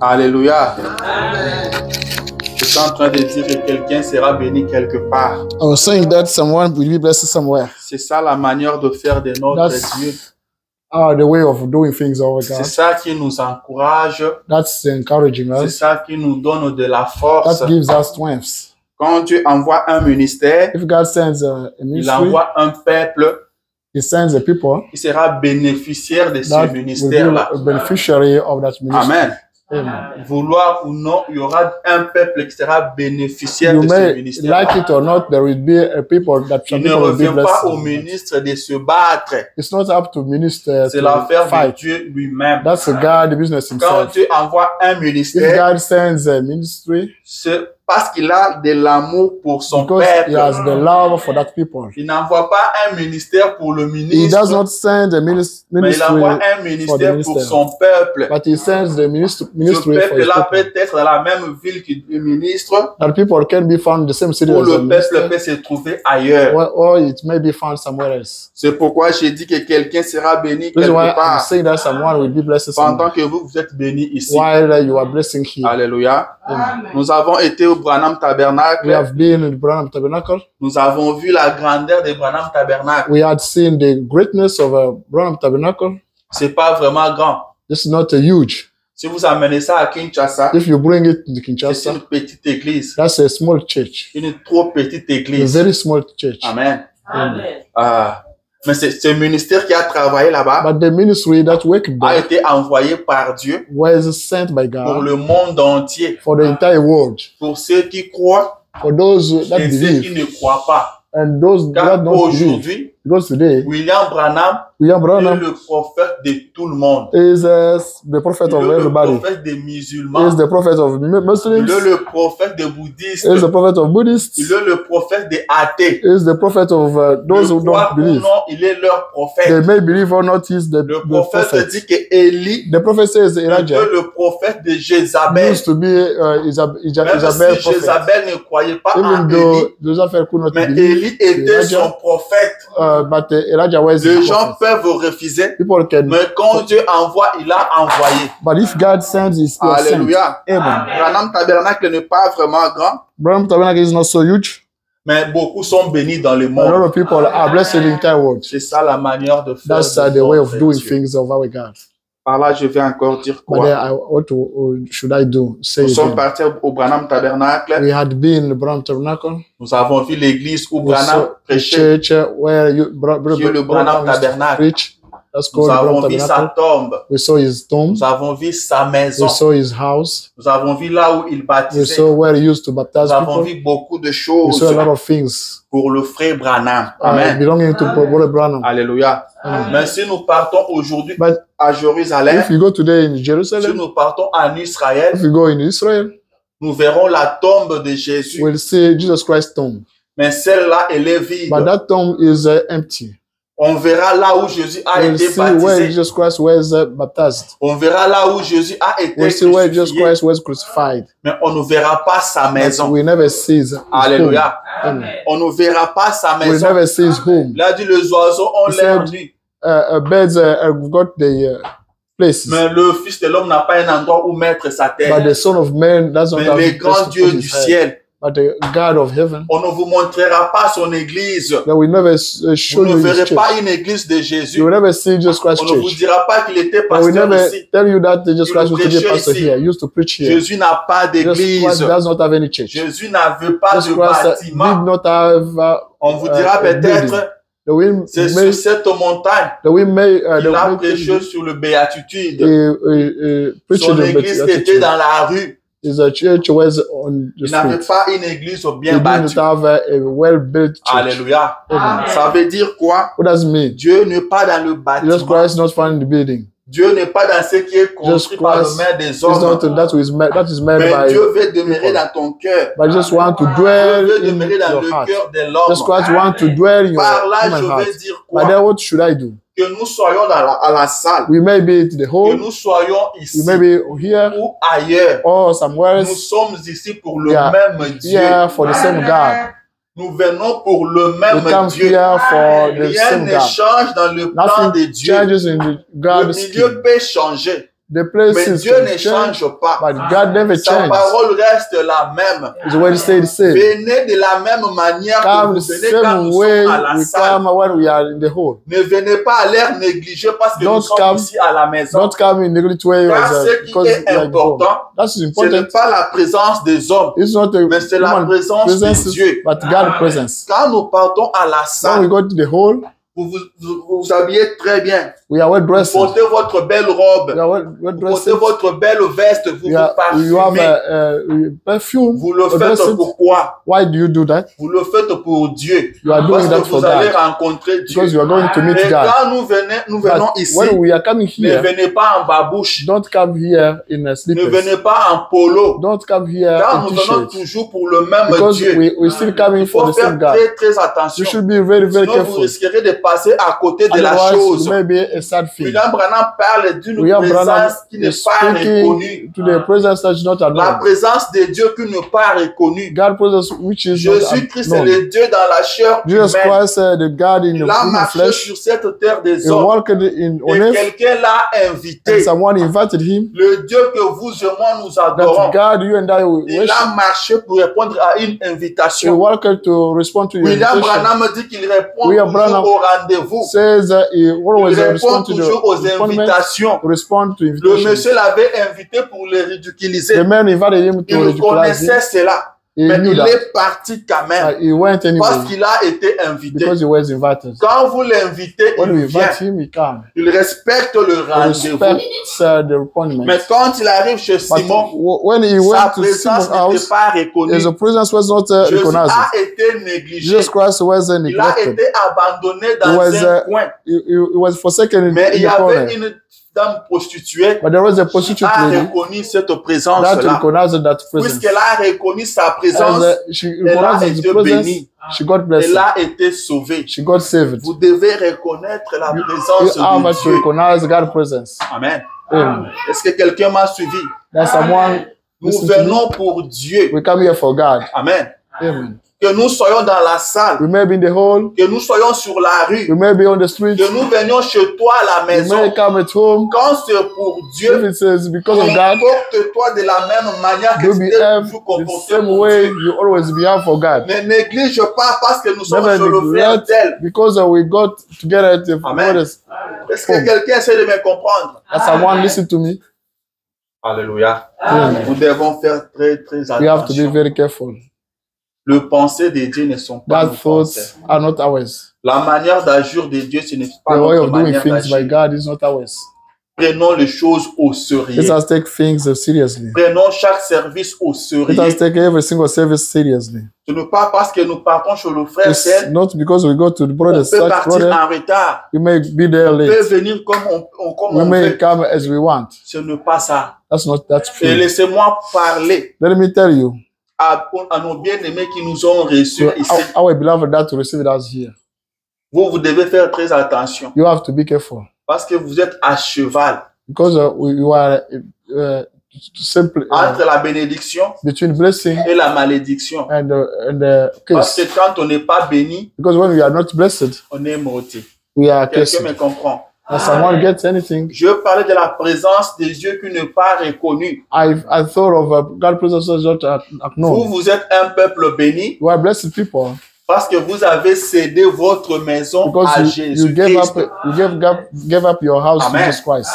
Alléluia. Amen. Je suis en train de dire que quelqu'un sera béni quelque part. I was saying that someone will be blessed somewhere. C'est ça la manière de faire de notre Dieu. The way of doing things over C'est God. ça qui nous encourage. That's encouraging C'est us. ça qui nous donne de la force. That gives us strength. Quand Dieu envoie un ministère, If God sends a il ministry, envoie un peuple He sends the people qui sera bénéficiaire de ce that will be ministère-là. a beneficiary of that ministry. Amen. Amen. Vouloir ou non, il y aura un peuple qui sera bénéficiaire You de ce may ministère. like it or not, there will be a people that Il some ne people will be revient pas au blessed. ministre de se battre. It's not up to minister C'est to l'affaire de fight. Dieu lui-même. That's a God, the business Quand himself. Dieu envoie un If ministère, God sends a ministry, c'est parce qu'il a de l'amour pour son because He has peuple. the love for that people. Il n'envoie pas un ministère pour le He does ministre, not send a mais il ministry, envoie un ministère pour minister. son peuple. but He sends the Ce ministry for His peuple-là people. peut être dans la même ville que le ministre, That people can be found in the same city ou as the le peuple minister, peut se trouver ailleurs. or it may be found somewhere else. C'est pourquoi j'ai dit que quelqu'un sera béni This is why quelque I'm part, saying that someone will be blessed pendant somewhere, que vous êtes bénis ici. while you are blessing here. Alléluia. Amen. Nous avons été au Branham Tabernacle. We have been in the Branham Tabernacle. Nous avons vu la grandeur des Branham Tabernacle. We had seen the greatness of a Branham Tabernacle. C'est pas vraiment grand. This is not a huge. Si vous amenez ça à Kinshasa, If you bring it to c'est Kinshasa, une petite église. that's a small church, Une trop petite a église. very small church. Amen. Amen. Mais c'est ce ministère qui a travaillé là-bas But the ministry that worked a there été envoyé par Dieu was sent by pour God le monde entier. for the entire world, Pour ceux qui croient for those that et ceux qui believe ne croient pas. and those that Car don't believe. aujourd'hui, Because today, William Branham William est Branham le prophète de tout le monde. is the prophet Il of est le everybody. prophète des He musulmans. is the prophet of Il Muslims. est le prophète des bouddhistes. He is the prophet of Buddhists. Il est le prophète des athées. He is the prophet of those who Le croient don't ou believe. non, il est leur prophète. They may believe or not, he is the Le prophète prophet. dit que Élie The prophet says est Elijah le prophète de Jézabel. used to be Même Isabel si prophet. Jézabel ne croyait pas en Even Élie, though Joseph could not mais believe, Élie était Elijah, son prophète. but Elijah was Les the gens prophet. peuvent refuser, People can, mais quand Dieu envoie, il a envoyé. but if God sends, he still sends. Alléluia. Amen. Branham Tabernacle n'est pas vraiment grand, Branham Tabernacle is not so huge. mais beaucoup sont bénis dans le A lot monde. of people are blessed in the entire world. C'est ça la manière de faire. That's de the way of notre doing Dieu. things of our God. Par là, je vais encore dire But then, quoi. what should I do? Say Nous sommes again. partis au Branham Tabernacle. We had been in the Branham Tabernacle. Nous avons vu l'église où We Branham saw the prêchait. church where Qui est le Branham Tabernacle. preach. That's Nous called the avons Branham vu sa Tabernacle. tombe. We saw his tomb. Nous avons vu sa maison. We saw his house. Nous avons vu là où il We baptisait. saw where he used to baptize Nous avons people. vu beaucoup de We choses saw a lot of things pour le frère Branham. Amen. belonging to Brother Branham. Alléluia. Amen. Mais si nous partons aujourd'hui But à Jérusalem, if you go today in si Jerusalem, nous partons en Israël, if you go in Israel, nous verrons la tombe de Jésus. we'll see Jesus Christ's tomb. Mais celle-là, elle est vide. But that tomb is empty. On verra là où Jésus a We'll été see where baptisé. Jesus Christ was baptized. On verra là où Jésus a été We'll see where Jesus crucifié. Christ was crucified. Mais on ne verra pas sa But maison. we never see his home. Alléluia. Amen. On ne verra pas sa We maison. never see his home. Il a dit les oiseaux ont He l'air said, nus. Birds have got the places. Mais le Fils de l'homme n'a pas un endroit où mettre sa But tête. the Son of Man doesn't Mais have le a place grand to Dieu put du his head. ciel, But the God of heaven, on ne vous montrera pas son église. that will never show Vous ne you his verrez church. pas une église de Jésus. You will never see Jesus Christ's On ne vous church. dira pas qu'il était But we pasteur never ici. tell you that Jesus Il Christ used to be a prêchait pastor ici. here. He used to preach here. Jésus n'a pas Jesus d'église. Christ does not have any church. Jésus n'avait pas Jesus de Christ bâtiment. did not have. On vous dira a building. peut-être, The wind c'est may, sur cette montagne the wind may, the qu'il a wind prêché sur le béatitude. preached Son the église était beatitude. dans la rue. His church was on the Il n'avait street. pas une église He bien didn't bâtie. have a well-built church. Alléluia. Amen. Ça veut dire quoi? What does it mean? Dieu n'est pas dans le Jesus bâtiment. Christ is not found in the building. Dieu n'est pas dans ce qui est construit Jesus par le Christ main des It's not hommes. that is made Mais by. Dieu veut demeurer dans ton cœur. But I just want to Dieu dwell veut in demeurer dans your le heart. cœur de Jesus l'homme. Christ want to dwell in your Par là, human je heart. veux dire But quoi? then what should I do? Que nous soyons à la salle. We may be at the Que home, nous soyons we ici may be here ou ailleurs. or somewhere Nous else. sommes ici pour le Yeah. même Dieu. Here for the same God. Nous venons pour le We même come Dieu. here for the Rien same ne God. change dans le plan de Nothing Dieu. changes in the Le God's milieu scheme. peut changer. The places Mais Dieu can ne change, change pas. but God never Sa changes. parole reste la même. His word stays the same. Venez de la même manière que Come vous the venez quand same nous way sommes à la we salle. come when we are in the hall. Ne venez pas à l'air négligé parce que Don't nous sommes come- ici à la maison. Don't come in neglect way Car ce qui because est we are in home. important, That's ce n'est important. pas la présence des hommes, It's not a mais c'est la human présence de presence, Dieu. but God's presence. Quand nous partons à la When we salle, go to the hall, vous habillez très bien. we are well Vous dressed. portez votre belle We robe. are well Vous dressed. portez votre belle veste. Vous You vous have parfumez. perfume. Vous le dressed. faites pourquoi? Why do you do that? Vous le faites pour Dieu. You are Parce doing que that for vous allez God. rencontrer Dieu. Because you are going to meet Et God. quand nous venons But ici, when we are coming ne here, venez pas en babouche. don't come here in a Ne slippers. venez pas en polo. Don't come here Car in nous venons t-shirts. toujours pour le même Because Dieu. we're still coming Il for faut the same faire God. très attention. You should be very, very Sinon, vous careful. risquerez de passer à côté de la Otherwise, chose. it may be a sad thing. William Branham parle d'une William Branham présence qui n'est is pas reconnue. speaking to the presence that is not La unknown. présence de Dieu qui n'est pas reconnue. God presence which is not Jésus-Christ est unknown. le Dieu dans la chair Jesus humaine. Christ, the God in the Il a human marché flesh, sur cette terre des he hommes. walked in on Et earth, quelqu'un l'a invité. and someone invited him. Le Dieu que vous et moi nous That adorons. God, you and I will Il worship. a marché pour répondre à une He invitation. walked to respond to your William invitation. Branham dit qu'il répond William toujours Branham au rendez-vous. Says he Il always répond respond to toujours aux the appointment, invitations. respond to Le invitations. monsieur l'avait invité pour le ridiculiser. The man invited him to Il ridiculise connaissait him. cela. He Mais knew il that. est parti quand même. He went Parce anyway qu'il a été invité. because he was invited. Quand vous l'invitez, When il we vient. invite him, he comes. Il respecte le He rendez-vous. respects the appointment. Mais quand il arrive chez But Simon, when he sa went to présence Simon's n'était house, pas reconnue. his presence was not Jésus recognized. a été négligé. Jesus Christ was Il a neglected. été abandonné dans was, un coin. He was forsaken in Mais il y the corner. avait une dame prostituée But there was a qui prostitute a lady reconnu cette that présence-là. recognized that presence. Puisqu'elle a reconnu sa As présence, she elle a recognized his été presence, bénie. she got blessed. Elle a été sauvée. She got saved. Vous devez reconnaître la You présence have de to Dieu. recognize God's presence. Amen. Amen. Est-ce que quelqu'un m'a suivi? That someone Nous listen to me. venons pour Dieu. We come here for God. Amen. Amen. Que nous soyons dans la salle, We may be in the hall. que nous soyons sur la rue, We may be on the street. que nous venions chez toi à la We may maison. come at home. Quand c'est pour If Dieu, it says because of God, comporte-toi de la même manière que you tu t'es behave toujours the comporté same pour way Dieu. you always behave for God. Ne néglige pas parce que nous sommes Never sur le frère neglect tel. because we got together at the Amen. brothers. Est-ce que quelqu'un essaie de me comprendre? That someone listen to me. Alléluia. Amen. Nous devons faire très We have to be attention. very careful. Les pensées de Dieu ne sont pas That nos pensées. thoughts are not ours. La manière d'agir de Dieu, ce n'est pas The way notre of doing manière things by d'agir. God is not ours. Prenons les choses au Let sérieux. us take things seriously. Prenons chaque service au Let us sérieux. take every single service seriously. Ce n'est pas parce que nous partons chez le frère It's tel, not because we go to the on brothers, peut such partir brother, en retard. we may be there On peut late. venir comme comme We on may veut. come as we want. Ce n'est pas ça. That's Et true. laissez-moi parler Let me tell you, à nos bien-aimés qui nous ont reçus to ici. our beloved that received us here. Vous devez faire très attention You have to be careful parce que vous êtes à cheval because you are simply entre la bénédiction between blessing et la malédiction. and the Parce curse. que quand on n'est pas béni, Because when we are not blessed, on est maudit. we are cursed. Quelqu'un me comprend? If someone gets anything, Je parlais de la présence de Dieu qui n'est pas reconnue. I thought of God's presence as not known. Vous êtes un peuple béni We are blessed people parce que vous avez cédé votre maison à because you gave up your house to Amen. Jesus Christ.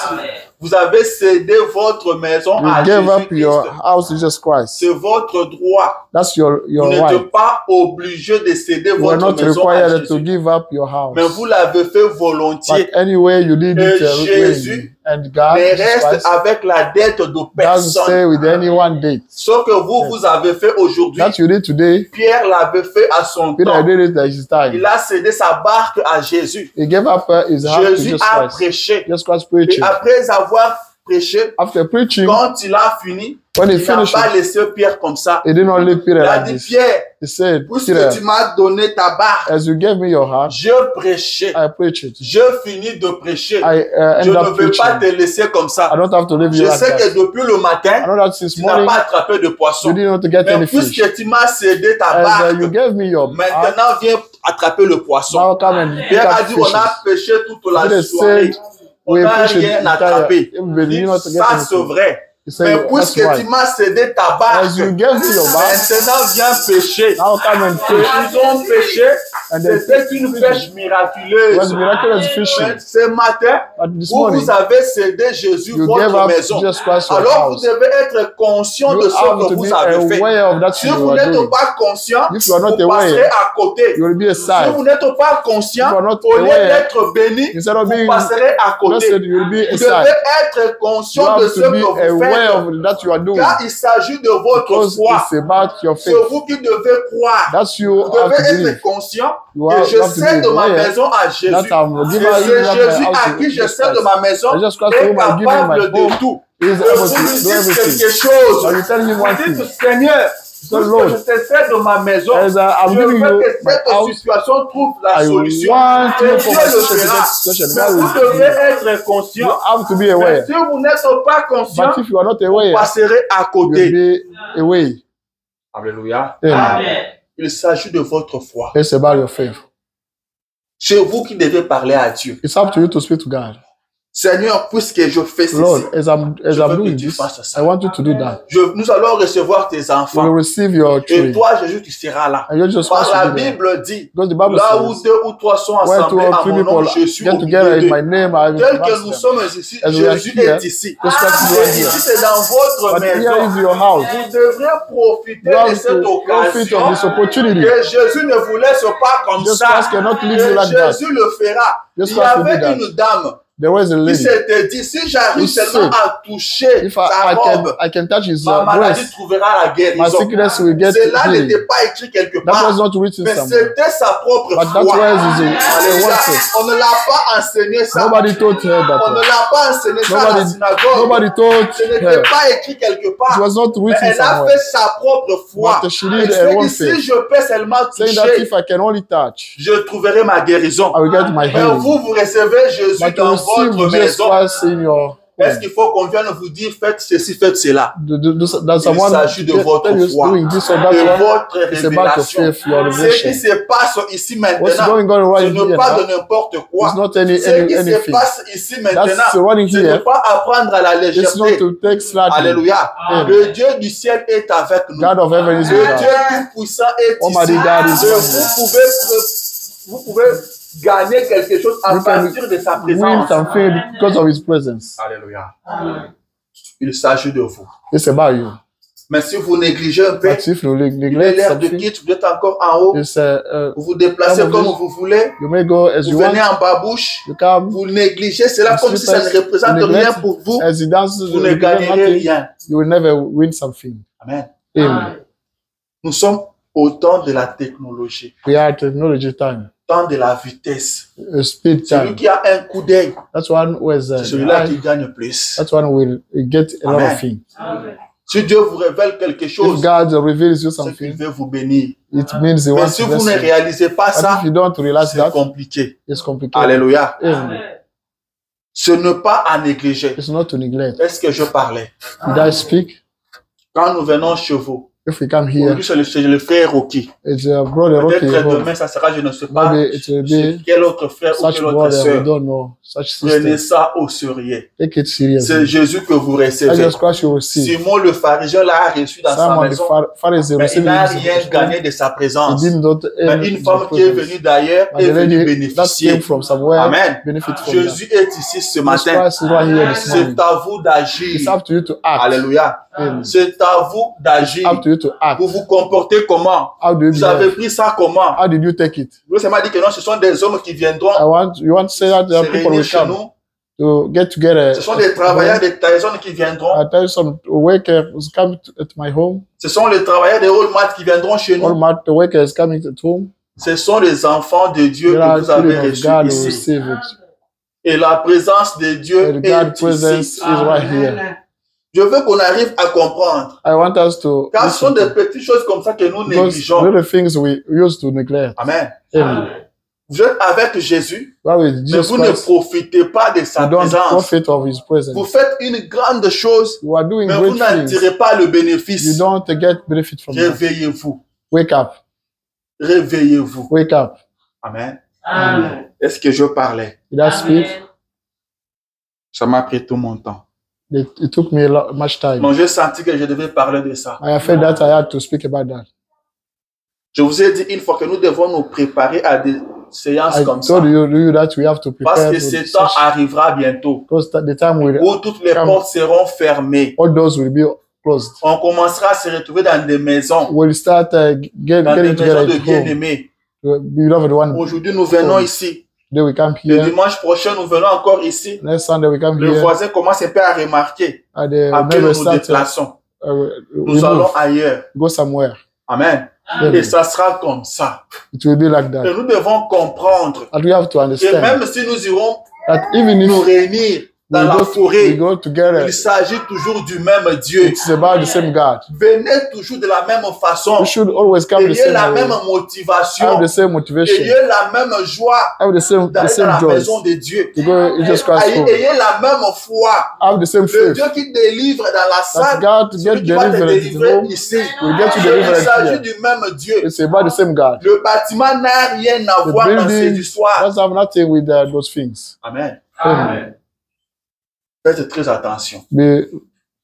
Vous avez cédé votre maison You à gave up your Jésus-Christ. house to Jesus Christ. C'est votre droit. That's your Vous n'êtes right. pas obligé de céder You are votre not maison à required to Jésus. give up your house. Mais vous l'avez fait volontiers. But anyway, you did it Et Jésus willingly. And God, Mais Jesus reste Christ, avec la dette de doesn't personne. stay with anyone date. Ce que vous avez fait aujourd'hui, That you did today, Pierre l'avait fait à son Peter temps. did it at his time. Il a cédé sa barque à Jésus. He gave up his house to Jésus Jesus a Christ. prêché. Jesus Christ Et preaching. après avoir prêché, After preaching, quand il a fini, when he il n'a finished, pas laissé Pierre comme ça. he did not leave Peter Il a like dit, this. Pierre, He said, puisque Peter, tu m'as donné ta barque, as you gave me your heart, je prêchais. I preach it. Je finis de prêcher. I Je end ne up vais pas preaching. te laisser comme I ça. don't have to leave you Je like sais that. que depuis le I matin, know that since tu n'as morning, pas attrapé de you poisson. did not get Mais any fish. puisque tu m'as cédé ta As barque, you gave me your heart, maintenant viens attraper le poisson. now come and pick Pierre a up dit, on a fishes. pêché toute la Peter soirée. said, on we n'a push it, rien attrapé. not to get Ça, c'est anything. vrai. He said, Mais that's puisque right. tu m'as cédé ta As you barque, gave me your back, maintenant viens pêcher. now come and fish. Ils ont pêché. And then C'était une pêche it was miraculeuse. miraculous fishing. Mais ce matin, But this vous morning, avez cédé Jésus you gave votre up maison. Jesus Christ your Alors vous house. devez être conscient de You ce have que to vous be avez fait. aware of that Si thing vous you are n'êtes doing. pas conscient, If you are not vous aware, passerez à côté. you will be Si aside. vous n'êtes pas conscient, If you are not au lieu aware, d'être béni, instead of vous being passerez à côté. blessed, you will be Vous aside. devez être You conscient de have ce to que be vous aware faites. of that you are doing. Car il s'agit de votre Because foi. it's about your C'est faith. vous qui devez croire. That's you Vous have devez to être believe. conscient You que have je to cède be ma aware maison à Jésus. that I'm Et giving c'est you Jésus my house à to qui je Jesus cède Christ. ma maison Jesus Christ est whom I give him my capable de home. tout. He is Et able vous to lui do dites everything. quelque chose. But you tell him one Vous thing. dites, Seigneur, puisque Lord, je te cède de ma maison, as I'm je giving veux you que my cette house, situation trouve la I solution. want Et you Dieu for le my situation to fera. get situation. Mais God vous will devez do. être You conscient. have to be Mais aware. si vous n'êtes pas conscient, But if you are not vous aware, passerez à you côté. will be away. Alléluia. Amen. Il s'agit de votre foi. It's about your faith. C'est vous qui devez parler à Dieu. It's up to you to speak to God. Seigneur, puisque je fais Lord, ceci, as I'm je veux que doing tu this, fasses ça. I want you to do that. Nous allons recevoir tes You will enfants. receive your Et children. toi, Jésus, tu seras là. And you're just Par supposed la to be there. Bible dit, Because the Bible là où says, 2 ou 3 sont where two assemblés or à three mon nom, people je suis get au together milieu in d'eux. my name, I will Tel que bless nous them. sommes ici, As we are Jésus here, est ici. just like you Et are ici, here. c'est dans votre But here maison. is your house. Vous devrez profiter You de have cette to profit of this occasion. opportunity. Que Jésus ne vous laisse pas comme Jesus ça. Christ cannot leave you Et like that. Jésus le fera. Jesus Il y Christ will do avait that. une dame There was a qui lady. s'était dit, si j'arrive Who seulement said, à toucher If sa robe, I can touch his ma maladie breast, trouvera la my guérison. sickness will get Cela healing. n'était pas écrit quelque That was part, not written mais somewhere. c'était sa propre But that foi. was his Alléluia. one faith. On ne l'a pas enseigné ça. Nobody taught her that On ne one. l'a pas enseigné ça à la Nobody synagogue. taught Ce n'était her. pas écrit quelque It part. was not Mais written elle a somewhere. fait sa propre foi. But she Elle did sait her que own si faith. je peux seulement Saying that toucher, if I can only touch, je trouverai ma guérison. I will get my Mais healing. vous recevez Jésus But to dans receive votre Jesus maison. Christ in your Est-ce home. qu'il faut qu'on vienne vous dire faites ceci, faites cela? That someone s'agit de votre tell you foi, doing this or that De one, votre it's about your révélation. faith, your Ce qui revelation. se passe ici What's maintenant, going on ce right n'est here pas now de n'importe quoi. is not Ce qui se anything. passe ici That's maintenant, running ce n'est here. pas à prendre à la It's not légèreté. to take slightly. Alléluia. Amen. Le Dieu du ciel est avec nous. God of heaven is Le with Dieu us. tout-puissant est Almighty ici. God is Et with vous pouvez gagner quelque chose à You can partir de sa win présence. something because of His presence. Alléluia. Il s'agit de vous. It's about you. Mais si vous négligez un peu, But if you il est neglect l'heure de something, quitte, vous êtes encore en haut, it's vous vous déplacez Some of comme this- vous voulez, you may go as you vous venez want. en babouche, You come vous négligez cela You comme si ça ne sleep as- représente you neglect rien pour vous, as He dances. vous ne gagnerez rien. You will never win something. Amen. Amen. Nous sommes au temps de la technologie, We are at technology time, temps de la vitesse. speed Celui time. qui a un coup d'œil, That's one who is c'est celui-là qui gagne plus. That's one will get a lot Amen. of things. Si Dieu vous révèle quelque If chose, God reveals you c'est qu'il something, veut vous bénir. it means He Mais wants si to vous bless ne you. réalisez pas But ça, if you don't realize c'est that, compliqué. it's complicated. Alléluia. Amen. Ce n'est pas à négliger. It's not to neglect. Est-ce que je parlais? Did I speak? Quand nous venons chez vous, If we come here, aujourd'hui c'est le frère Rocky. it's brother Rocky. Peut-être home. demain ça sera, je ne sais pas, Maybe it will chez be quel autre frère ou such quelle autre brother, we sœur. don't know. Such Prenez sister. ça au sérieux. Take it C'est seriously. Jésus que vous recevez. Jesus Christ you receive. Simon le pharisien l'a reçu dans sa Someone, the maison, Pharisee, mais il received n'a him. rien gagné de sa He présence. did not Mais une femme qui est venue d'ailleurs But est the venue lady that bénéficier. came from somewhere Amen. benefit from that. Jésus est ici ce Jesus matin. Christ is right here this morning. C'est à vous It's d'agir. up to you to act. Alléluia. Amen. C'est à vous d'agir. Up to you to act. Vous vous comportez comment? How do you Vous avez behave? pris ça comment? How did you take it? Vous m'a dit que non, ce sont des hommes qui viendront You want to say that se there are people réunir will chez come nous. to get together. Ce sont des travailleurs, des personnes qui viendront. I tell you some workers come at my home. Ce sont les travailleurs des Walmart qui viendront chez All nous. my workers coming at home. Ce sont les enfants de Dieu There are que vous avez children of reçus God who ici. receive it. Et la présence de Dieu And God's est presence ici. is right here. Je veux qu'on arrive à comprendre. I want us to Car ce sont listen des petites choses comme ça que nous because négligeons. little things we used to neglect. Amen. Amen. Vous êtes avec Jésus, While with mais Jesus vous ne Christ, profitez pas de sa you don't présence. profit of His Vous presence. faites une grande chose, You are doing mais vous great n'en things. tirez pas le You bénéfice. don't get benefit from that. Réveillez-vous. Wake up. Réveillez-vous. Wake up. Amen. Est-ce que je parlais? Did I speak? Ça m'a pris tout mon temps. It took me much time. Donc, j'ai senti que je devais parler de ça. I felt that I had to speak about that. Je vous ai dit une fois que nous devons nous préparer à des séances I comme ça. told you that we have to Parce prepare que ce temps arrivera bientôt because the time will où toutes les portes seront fermées. all doors will be closed. On commencera à se retrouver dans des maisons, We'll start dans des getting together maisons de at home. bien-aimés. Beloved one. Aujourd'hui, nous venons ici. Then we come Le here. dimanche prochain, nous venons encore ici. Next Sunday we come Le here. voisin commence un peu à remarquer. And the Après, neighbor nous nous start. déplaçons. We Nous allons move. ailleurs. Go somewhere. Amen. Amen. Et ça sera comme ça. It will be like Et that. nous devons comprendre. And we have to Et understand même si nous irons that even nous if réunir dans we la we forêt, go together, il s'agit toujours du même Dieu. it's about the same God. Venez toujours de la même façon. We should always come the Ayez la same même way. motivation. Have the same motivation. Ayez la même joie Have the same d'aller dans la joy. maison de Dieu. To go Jesus Christ home. Ayez la même foi. Have the same Le faith. Dieu qui délivre dans la That salle, God to celui get qui va te delivered at délivrer home ici. will get you Il delivered s'agit here. du même Dieu. It's about the same God. Le bâtiment n'a rien à The voir dans ces building histoires. doesn't have nothing with those things. Amen. Amen. Faites très attention.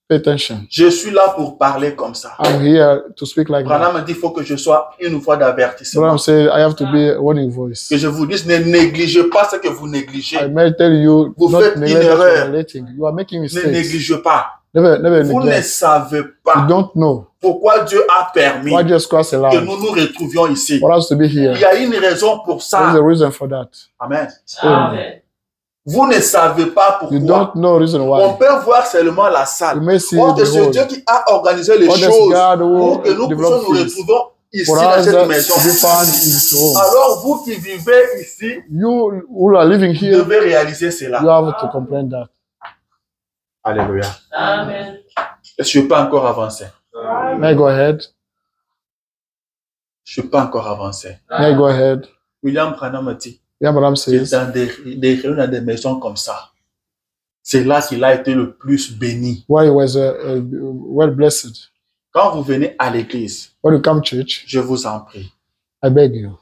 Pay attention. Je suis là pour parler comme ça. I'm here to speak like that. Branham me dit qu'il faut que je sois une voix But d'avertissement. I'm saying I have to be a warning voice. Que je vous dise, ne négligez pas ce que vous négligez. I may tell you, Vous not faites une neglect what erreur. you're relating. You are making Ne mistakes. négligez pas. Never Vous ne neglect. savez You pas don't know pourquoi Dieu a permis why Jesus Christ que allowed nous nous retrouvions ici. for us to be here. Il y a une raison pour There's ça. a reason for that. Amen. Amen. Vous ne savez pas You pourquoi. don't know reason On why. peut voir seulement la You salle. may see Or que the c'est whole. Dieu qui a organisé les Or there's choses God pour que who nous puissions developed nous things retrouver ici for dans us cette to maison. be found in His home. Alors vous qui vivez ici, You who are living vous here, devez réaliser you cela. have to comprehend that. Alléluia. Amen. Est-ce que je peux encore avancer? May I go ahead? Je ne peux pas encore avancer. May I go ahead? William Branham me dit, Yeah, Madam c'est says, dans des réunions, dans des maisons comme ça. C'est là qu'il a été le plus béni. why he was well blessed. Quand vous venez à l'église, When you come church, je vous en prie, I beg you,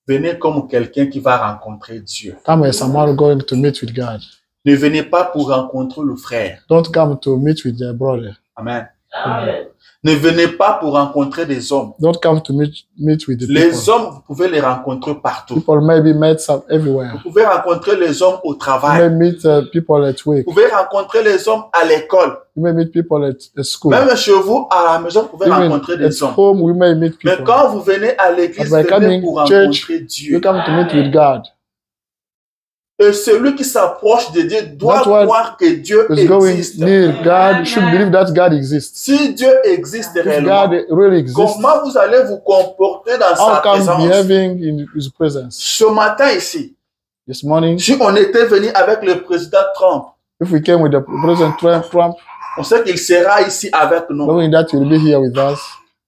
venez comme quelqu'un qui va rencontrer Dieu. come as someone going to meet with God. Ne venez pas pour rencontrer le frère. Don't come to meet with your brother. Amen. Amen. Ne venez pas pour rencontrer des hommes. Don't come to meet with the Les people. hommes, vous pouvez les rencontrer partout. People may be met some everywhere. Vous pouvez rencontrer les hommes au You may travail. meet people at work. Vous pouvez rencontrer les hommes à l'école. You may meet people at school. Même chez vous, à la maison, vous pouvez Even rencontrer at des hommes. home, we may meet Mais people. quand vous venez à l'église, But by venez coming pour church, rencontrer You Dieu. come to meet with God. Et celui qui s'approche de Dieu doit That's why croire que Dieu Is going existe. near God. Should believe that God exists. Si Dieu existe If réellement, God really exists, comment vous allez vous comporter dans how sa come présence? behaving in His presence? Ce matin ici, This morning, si on était venu avec le président Trump, if we came with the President Trump, on sait qu'il sera ici avec nous. knowing that He will be here with us,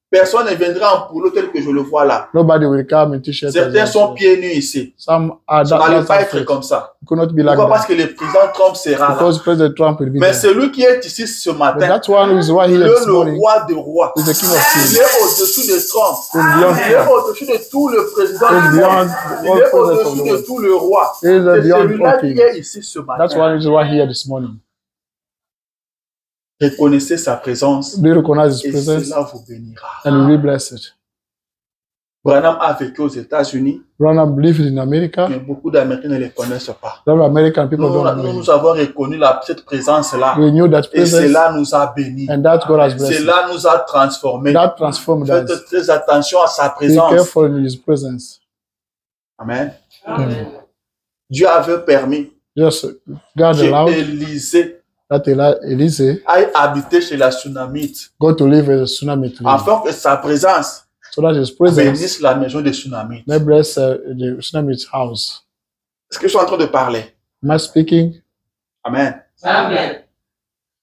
Personne ne viendra en polo tel que je le vois là. nobody will come in t-shirt. Certains sont pieds nus ici. Some are Ça n'allait pas that être comme ça. It could not be like Pourquoi? Parce that. que le président Trump sera là. Because President Trump will be Mais there. celui qui est ici ce But matin, that one who is right il here est this le morning roi des rois. is the King of Il Kings. est au-dessus de Trump. Is beyond Il est au-dessus de tout le président Is du beyond monde. Il all est presidents of au-dessus the de world. tout le roi. He is C'est beyond celui-là all qui kings. est ici ce That's matin. why he is right here this morning. Reconnaissez sa présence Do you recognize His et presence? cela vous bénira. And you will be blessed. Branham a vécu aux États-Unis, Branham lived in America. mais beaucoup d'Américains ne le connaissent pas. A lot of American people don't know him. Nous avons reconnu cette présence-là We knew that et presence, cela nous a bénis. and that God has blessed. Cela nous a transformés. That transformed us. Faites très attention à sa Be présence. careful in His presence. Amen. Amen. Dieu avait permis Yes, God allowed qu'Élisée that Elise aille habiter chez la Sunamite go to live with a tsunami to him, afin que sa présence so that His presence bénisse la maison des Sunamites. may bless the tsunami's house. Est-ce que je suis en train de parler? Am I speaking? Amen. Amen.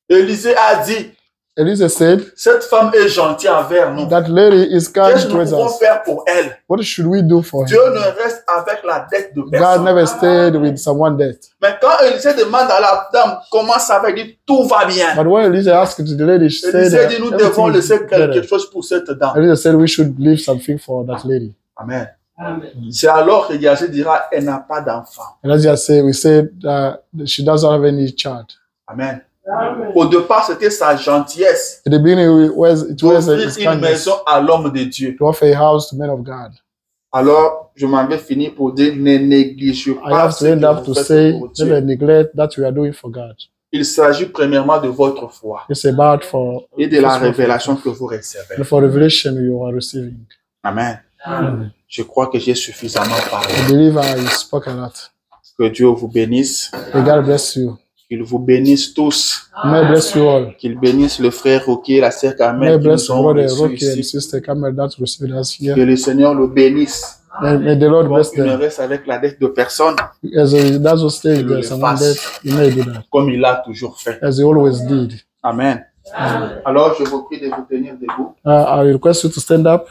Élisée a dit, Elise said, cette femme est gentille envers nous. that lady is kind Qu'est-ce que nous towards pouvons us. faire pour elle? What should we do for Dieu her? ne reste avec la dette de God personne. never stayed with someone dead. Mais quand Élisée demande à la dame comment ça va, il dit tout va bien. But when Elise asked the lady, she said, Élisée dit nous devons everything is laisser quelque better. chose pour cette dame. Elise said we should leave something for that lady. Amen. Amen. C'est alors que Yahweh dira elle n'a pas d'enfant. And as I say, we said she doesn't have any child. Amen. Amen. Au départ, c'était sa gentillesse In the beginning, it was d'offrir his une kindness maison à l'homme de Dieu. to offer a house to men of God. Alors, je m'en vais finir pour dire, ne négligez I pas have ce to end que up vous to faites say, pour Dieu. never neglect that we are doing for God. Il s'agit premièrement de votre foi It's about for et de la first of all, révélation que vous recevez. for revelation you are receiving. Amen. Amen. Je crois que j'ai suffisamment parlé. I believe I spoke a lot. Que Dieu vous bénisse. May God bless you. Qu'il vous bénisse tous. May bless you all. Qu'il bénisse le frère Roquier et la sœur May Carmen qui bless nous ont brother reçus Rocky and ici. sister Kamel that received us Que here. le Seigneur le bénisse. May the Lord bless Comme il ne them. reste avec la dette de personne, As that's what stage Que le there's someone fasse. that he may do that. comme il l'a toujours fait. As he always did. Amen. Amen. Alors, je vous prie de vous tenir debout. I request you to stand up.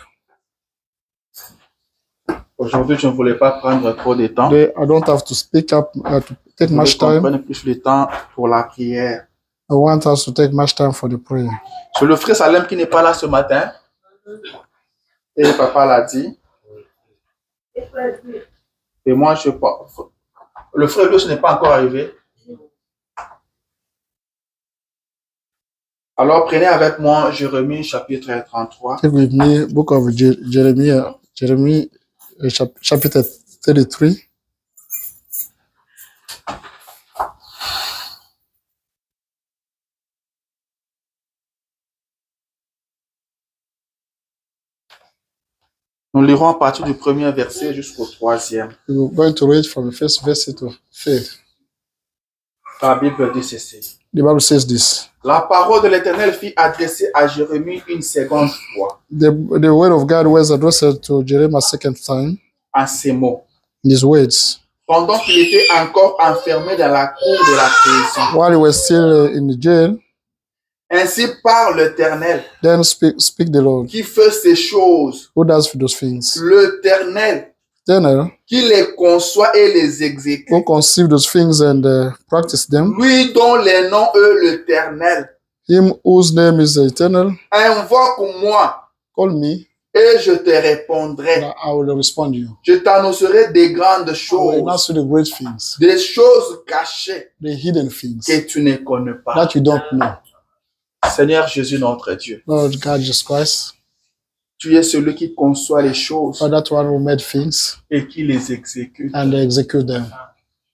Aujourd'hui, je ne voulais pas prendre trop de temps. Today, I don't have to speak up to take Je voulais much qu'on time. prenne plus de temps pour la prière. I want us to take much time for the prayer. C'est le frère Salem qui n'est pas là ce matin. Et papa l'a dit. Et moi, je pense. Le frère Louis n'est pas encore arrivé. Alors, prenez avec moi Jérémie chapitre 33. Take with me book of Jeremiah, chapter 33. Nous lirons à partir du premier verset jusqu'au troisième. We're going to read from the first verse to fifth. La Bible dit ceci. The Bible says this. La parole de l'Éternel fut adressée à Jérémie une seconde fois, The word of God was addressed to Jeremiah a second time. en ces mots. In these words, Pendant qu'il était encore enfermé dans la cour de la prison. while he was still in the jail, Ainsi parle l'Éternel, then speak the Lord, qui fait ces choses. who does those things. L'Éternel, Then qui les conçoit et les exécute. who conceive those things and practice them. Lui dont les noms est l'Éternel. Him whose name is eternal, Invoque-moi call me, et je te répondrai. and I will respond to you. Je t'annoncerai des grandes I will choses, announce you the great things, des choses cachées the hidden things que tu ne connais pas. that you don't know. Seigneur Jésus, notre Dieu, Lord God Jesus Christ, tu es celui qui conçoit les choses for that one who made things et qui les exécute. and execute them.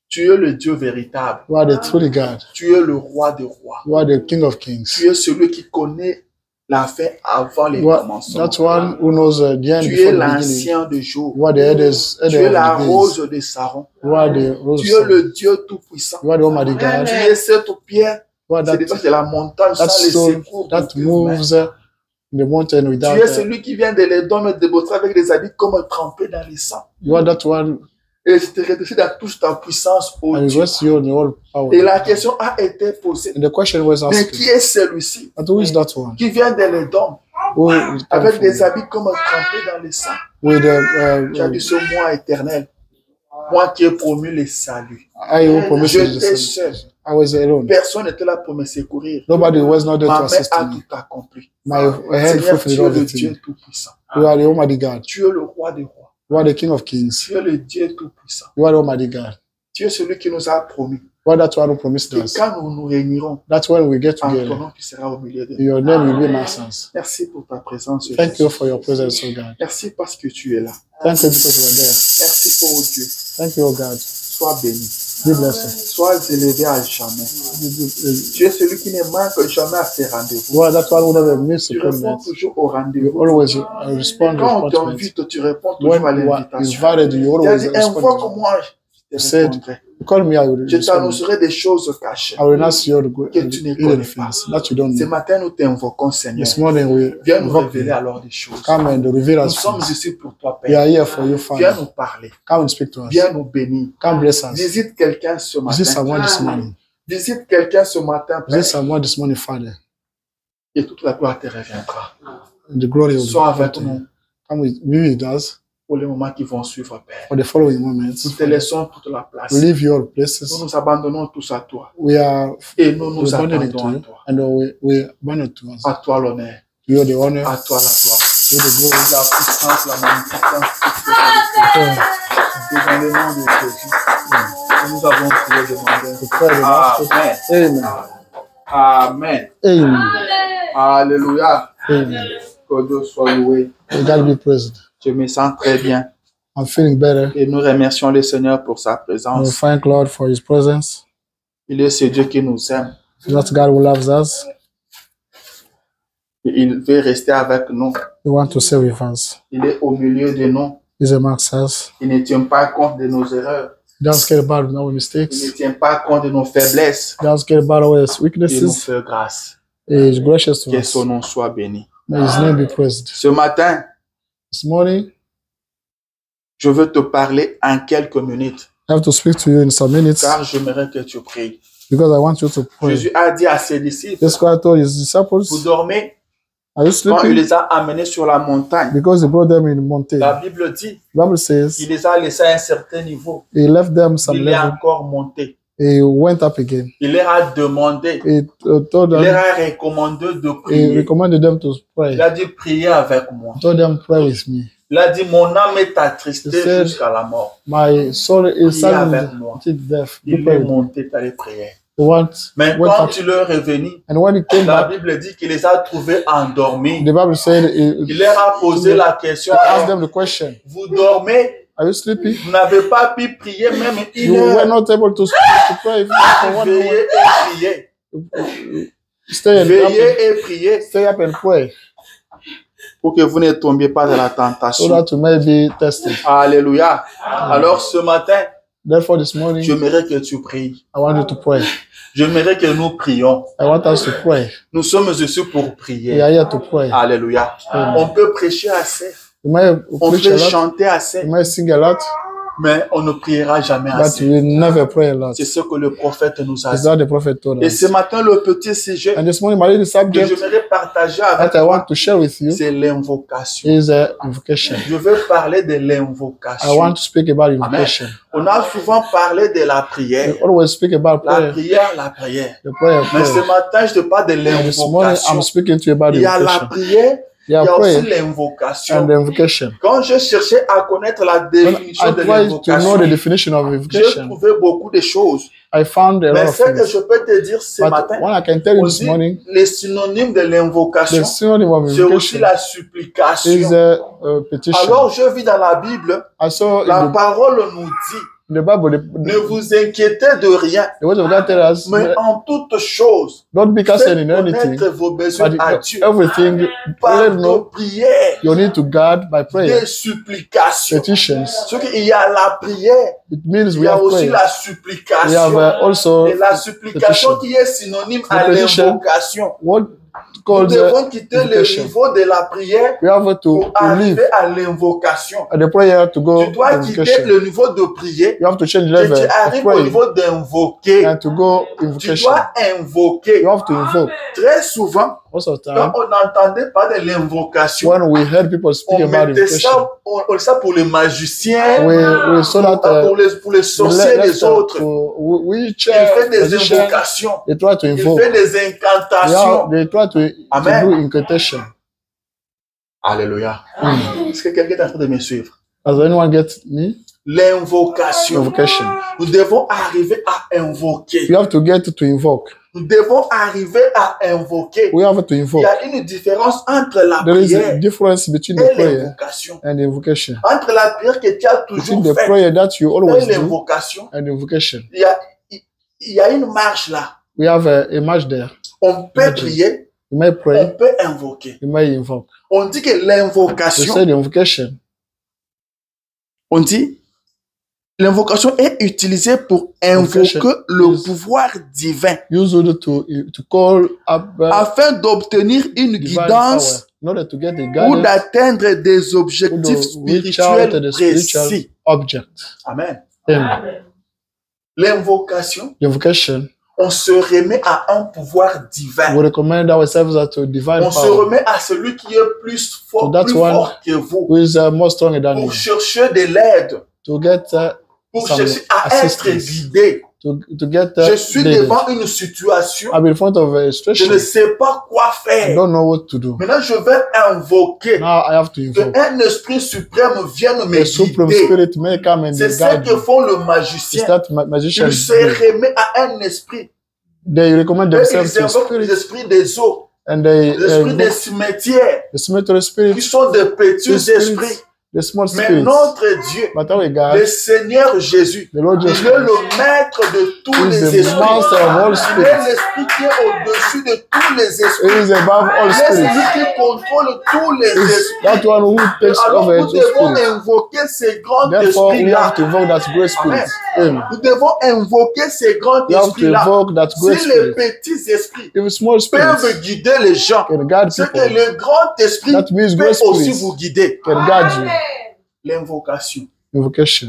Tu es le Dieu véritable. You are the truly God. Tu es le roi des rois. You are the King of Kings. Tu es celui qui connaît la fin avant les You are commencements. that one who knows the end Tu before es the beginning. l'ancien de jour. You are the head Tu es la of the days. rose de Saron. You are the rose. Tu es le Dieu tout-puissant. You are the Almighty God. Tu es cette pierre You are qui that, dépasse de la montagne that sans les stone secours. that d'aucune main. moves the mountain Tu without. es celui qui vient de l'Édom et de Botra avec des habits comme trempés dans les sangs. You are that one, Et je te remercie dans toute ta puissance, ô and Dieu. rest you in all power. Et la question a été posée. And the question was Mais asked, qui est celui-ci but who is that one? qui vient de l'Édom Who avec des habits comme trempés dans les sangs? with Tu as dit ce moi éternel. Moi qui ai promu le salut. I who promised you J'étais the seul. same. I was alone. Personne n'était là pour me secourir. Nobody was not there Ma to main assist a me. tout accompli. My hand Seigneur, tu fulfilled es le everything. Dieu tout-puissant. You are the Almighty God. Tu es le roi des rois. You are the King of Kings. Tu es le Dieu tout-puissant. You are the Almighty God. Tu es celui qui nous a promis. You are that one who promised Et us. quand nous nous réunirons, That's when we get en ton together. nom, tu seras au milieu de nous. Your name will be my sons. Merci pour ta présence. Thank Jésus. you for your presence, oh God. Merci parce que tu es là. Thank you because you are there. Merci pour Dieu. Thank you, oh God. Sois béni. Be blessed. Sois élevé à jamais. Tu es celui qui ne manque jamais à ses rendez-vous. You are that one who never miss Tu a réponds appointment. toujours au You rendez-vous. always respond to Quand on appointments. t'invite, tu réponds When toujours à you are l'invitation. invited, you Tu as always dit, respond. invoque-moi, je te said, répondrai. You call me, I will Je respond. t'annoncerai des choses cachées. I will announce your good Que tu ne hidden connais pas. things that you don't Ce know. matin, nous t'invoquons, Seigneur. This morning we Viens nous invoke révéler you. alors des choses. Come and reveal Nous us sommes things. ici pour toi, We Père. are here for you, Viens Father. nous parler. Come and speak to us. Viens nous bénir. Come bless us. Visite quelqu'un ce Visit matin. someone this morning. Visite quelqu'un ce matin, Père. Visit someone this morning, Father. Et toute la gloire te reviendra. And the glory of Sois avec God. nous Come with, be with us pour les moments qui vont suivre, Père. for the following moments. Nous te laissons toute la place. We leave your Nous places. nous abandonnons tous à toi. We are Et nous nous abandoning to attendons à you, toi. and we abandon to us. À toi l'honneur. You are the honor, À toi la gloire. you are the glory. La puissance, la magnificence, tout ce que tu as fait. Oh, dans le nom de Jésus. Nous avons prié demander. We pray the Amen. Amen. Amen. Amen. Alléluia. Amen. Que Dieu soit loué. May God be praised. Je me sens très bien. I'm feeling better. Et nous remercions le Seigneur pour sa And we présence. thank Lord for His presence. Il est ce Dieu qui nous aime. That's God who loves us. Et il veut rester avec nous. He wants to stay with us. Il est au milieu de nous. He's amongst us. Il ne tient pas compte de nos erreurs. He doesn't care about our Il ne mistakes. tient pas compte de nos faiblesses. He doesn't care about our Il nous weaknesses. fait grâce. He is gracious to Que us. son nom soit béni. May His name be praised. Ce matin, This morning, je veux te parler en quelques minutes. I have to speak to you in some minutes Car j'aimerais que tu pries. because I want you to pray. Jésus a dit à ses disciples, This God told His vous disciples, dormez are you quand il sleeping? les a amenés sur la montagne. Because He brought them in the mountain. La Bible dit The Bible says qu'il les a laissés à un certain niveau. He left them some Il est level. encore monté. He went up again. Il leur a demandé, He told il leur them, a recommandé de He prier. recommended them to pray. Il a dit, priez avec moi. He told them, pray with me. Il a dit, mon âme est attristée He said, jusqu'à la mort. My soul is Priez saddened avec moi. until death. You Il pray est with me. monté à les prier. He went Mais up. quand il leur est venu, And when he came la back, Bible dit qu'il les a trouvés endormis. the Bible said, Il leur a posé la question, He asked them the question, vous dormez, are you sleeping? vous n'avez pas pu prier même You une were heure. not able to pray for 1 Veillez hour. et priez. Stay Veillez et priez stay up and pray pour que vous ne tombiez pas dans la so tentation. that you may be tested. Alléluia. Alors ce matin, Therefore, this morning, j'aimerais que tu pries. I want you to pray. J'aimerais que nous prions. I want us to pray. Nous sommes ici pour We prier. are here to pray. Alléluia. Amen. On peut prêcher assez. You may On preach a peut lot, chanter assez. you may sing a lot, Mais on ne priera jamais but assez. you will never pray a lot. C'est ce que le prophète nous a Is dit. that the prophet told Et us? ce matin, le petit sujet And this morning, my little que subject j'aimerais partager avec that I want toi, to share with you c'est l'invocation. is invocation. Je veux parler de I l'invocation. want to speak about invocation. On a souvent parlé de la We prière. always speak about La prayer, prière, la prière. the prayer, Mais ce prayer. matin, je te parle de And this morning, I'm l'invocation. speaking to you about Il y a la invocation. prière, Il y a il y a aussi prayer l'invocation. and invocation. Quand je cherchais à connaître la When définition I de tried to know l'invocation, the definition of j'ai invocation, trouvé beaucoup de choses. I found a lot Mais of ce que things. je peux te dire ce But matin, what I can tell you on this dit morning, les synonymes de l'invocation, the synonym of c'est aussi invocation la is supplication. a petition. Alors, je vis dans la Bible, I saw la in parole nous dit, the Bible, ne vous inquiétez de rien, the word of God tells us, mais en toutes choses, don't be faites concerned in anything, connaître vos besoins but à in Dieu everything, par let nos know prières, you need to guard by prayer, des supplications. petitions. Ce qu'il y a la prière, It means il we y a have aussi prayer. la We have supplication. also Et la supplication qui est synonyme à The petition. l'invocation. what Nous called devons quitter le invocation. niveau de la prière We have to pour arriver live à l'invocation. at the prayer to go Tu dois to quitter invocation. le niveau de prier You have to change et level tu of arrives au praying niveau d'invoquer. and to go Tu invocation. dois invoquer. You have to invoke. Très souvent, Most of the quand time, on n'entendait pas de l'invocation, when we heard people speak on about mettait invocation, ça pour les magiciens, we saw that pour les we sorciers left les autres. to Il witches, fait des magicians, invocations. they try to Il invoke. fait des incantations. They try to Amen. do incantation. Alléluia. Est-ce que quelqu'un est en train de me suivre? Does anyone get me? L'invocation. Invocation. Nous devons arriver à invoquer. You have to get to invoke. Nous devons arriver à invoquer. We have to Il invoke. y a une différence entre la There is a prière difference between et the prayer l'invocation. and invocation. Entre la prière que tu as Between toujours the faite prayer that you et always do l'invocation, and invocation. il y a une marche là. We have a image there. On peut Imagine. prier, You may on pray, peut invoquer. you may invoke. On dit que You l'invocation, say the invocation on dit, l'invocation est utilisée pour invoquer Invocation le is- pouvoir divin used to call up afin d'obtenir une divine guidance power in order to get the ou guidance d'atteindre des objectifs to reach out to spirituels the spiritual précis. object. Amen. Amen. L'invocation, The invocation, on se remet à un pouvoir divin. we recommend ourselves to divine On se power, remet à celui qui est plus fort, So that's plus one fort que vous who is more stronger than you, pour chercher de l'aide, to get pour some chercher à être assistance, guidé. to get Je suis dated. devant une situation. I'm in front of a Je situation. ne sais pas quoi I faire. don't know what to do. Maintenant, je vais invoquer Now I have to invoke. qu'un esprit suprême vienne me The Supreme guider. Spirit may come and C'est ce guide que you. font le It's magicien. that magicians Il se do. remet à un esprit. They recommend Et themselves ils to invoquent les spirits esprits des eaux, and they les esprits des invoke cimetières, the cemetery qui spirits, sont des petits the esprits. spirits, the small Mais spirits. notre Dieu, But our le God, Seigneur Jésus, the Lord il Jesus est le maître de tous is les the esprits. master of all Il est spirits. l'esprit qui est au-dessus de tous les esprits. He is above all Il est spirits. celui qui contrôle tous les Is esprits. that one who takes Alors over nous the devons spirits. invoquer ces grands Therefore, we esprits-là. have to invoke that great spirit. Amen. Nous devons invoquer ces grands We have to esprits-là. invoke that great Si les spirit. petits esprits If small spirits peuvent guider les gens, can guide c'est que people, le grand esprit that means peut great aussi spirits vous guider. can guide you. L'invocation. Invocation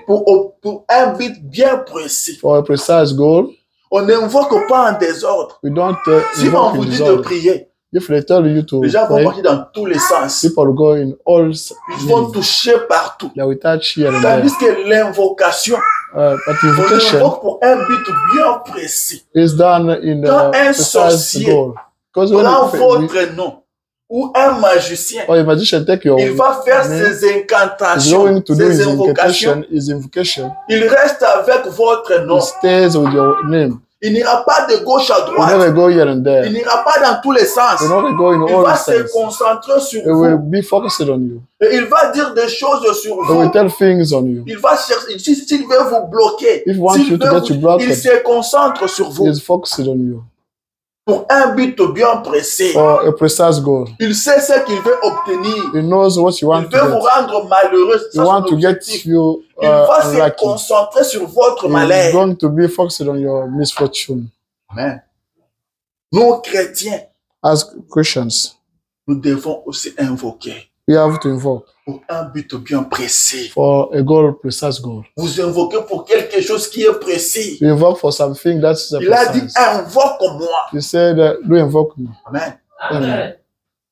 Pour un but bien précis. for a precise goal. On n'invoque pas en désordre. We don't Si on invoke in vous dit de disorder. prier, If they tell you to les gens vont pray, partir dans tous les sens. people go in all Ils vont meanings. toucher partout. They will touch here and there. Tandis que l'invocation, But on invocation invoque pour un but bien précis. is done in Quand a un precise sorcier goal. Because when prend we, votre nom, ou un magicien, or a magician take your il va faire name, ses is incantations, going to do ses invocations. his invocation. Il reste avec votre nom. He stays with your name. Il n'ira pas de gauche à You droite. never go here and Il there. n'ira pas dans tous les sens. You never go in Il all va se sense. concentrer sur It will vous. be focused on you. Et il va dire des choses sur It will vous. tell things on you. Il va chercher, s'il veut vous bloquer, If he wants s'il you to veut get you il blocked, se concentre sur vous he is focused on you pour un but bien précis. for a precise goal. Il sait ce qu'il veut obtenir. He knows what you Il want to veut vous get. rendre malheureux. He C'est son want to get objectif. you Il va se unlucky. concentrer sur votre He's malheur. going to be focused on your misfortune. Amen. Nous, chrétiens, As Christians, nous devons aussi invoquer we have to invoke pour un but bien précis. for a goal, precise goal. Vous invoquez pour quelque chose qui est précis. We invoke for something that's Il a dit, precise. invoque-moi. He said, do invoke me. Amen. Amen.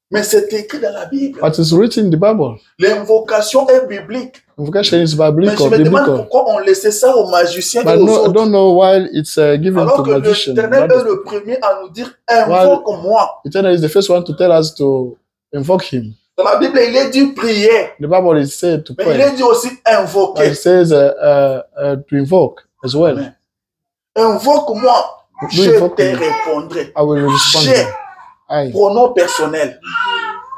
Mais c'est écrit dans la Bible. But it's written in the Bible. L'invocation est biblique. Invocation is Mais biblical. je me demande biblical. pourquoi on laissait ça aux magiciens et But aux no, I autres. don't know why it's given Alors to que magicians. l'Éternel est le premier à nous dire, invoque-moi. Eternal is the first one to tell us to invoke him. Dans la Bible, il est dit prier. The Bible is said to Mais il pray. est dit aussi But invoquer. it says to invoke as well. Amen. Invoque-moi. Do Je invoke te me. répondrai. I will respond. J'ai. I. Pronom personnel.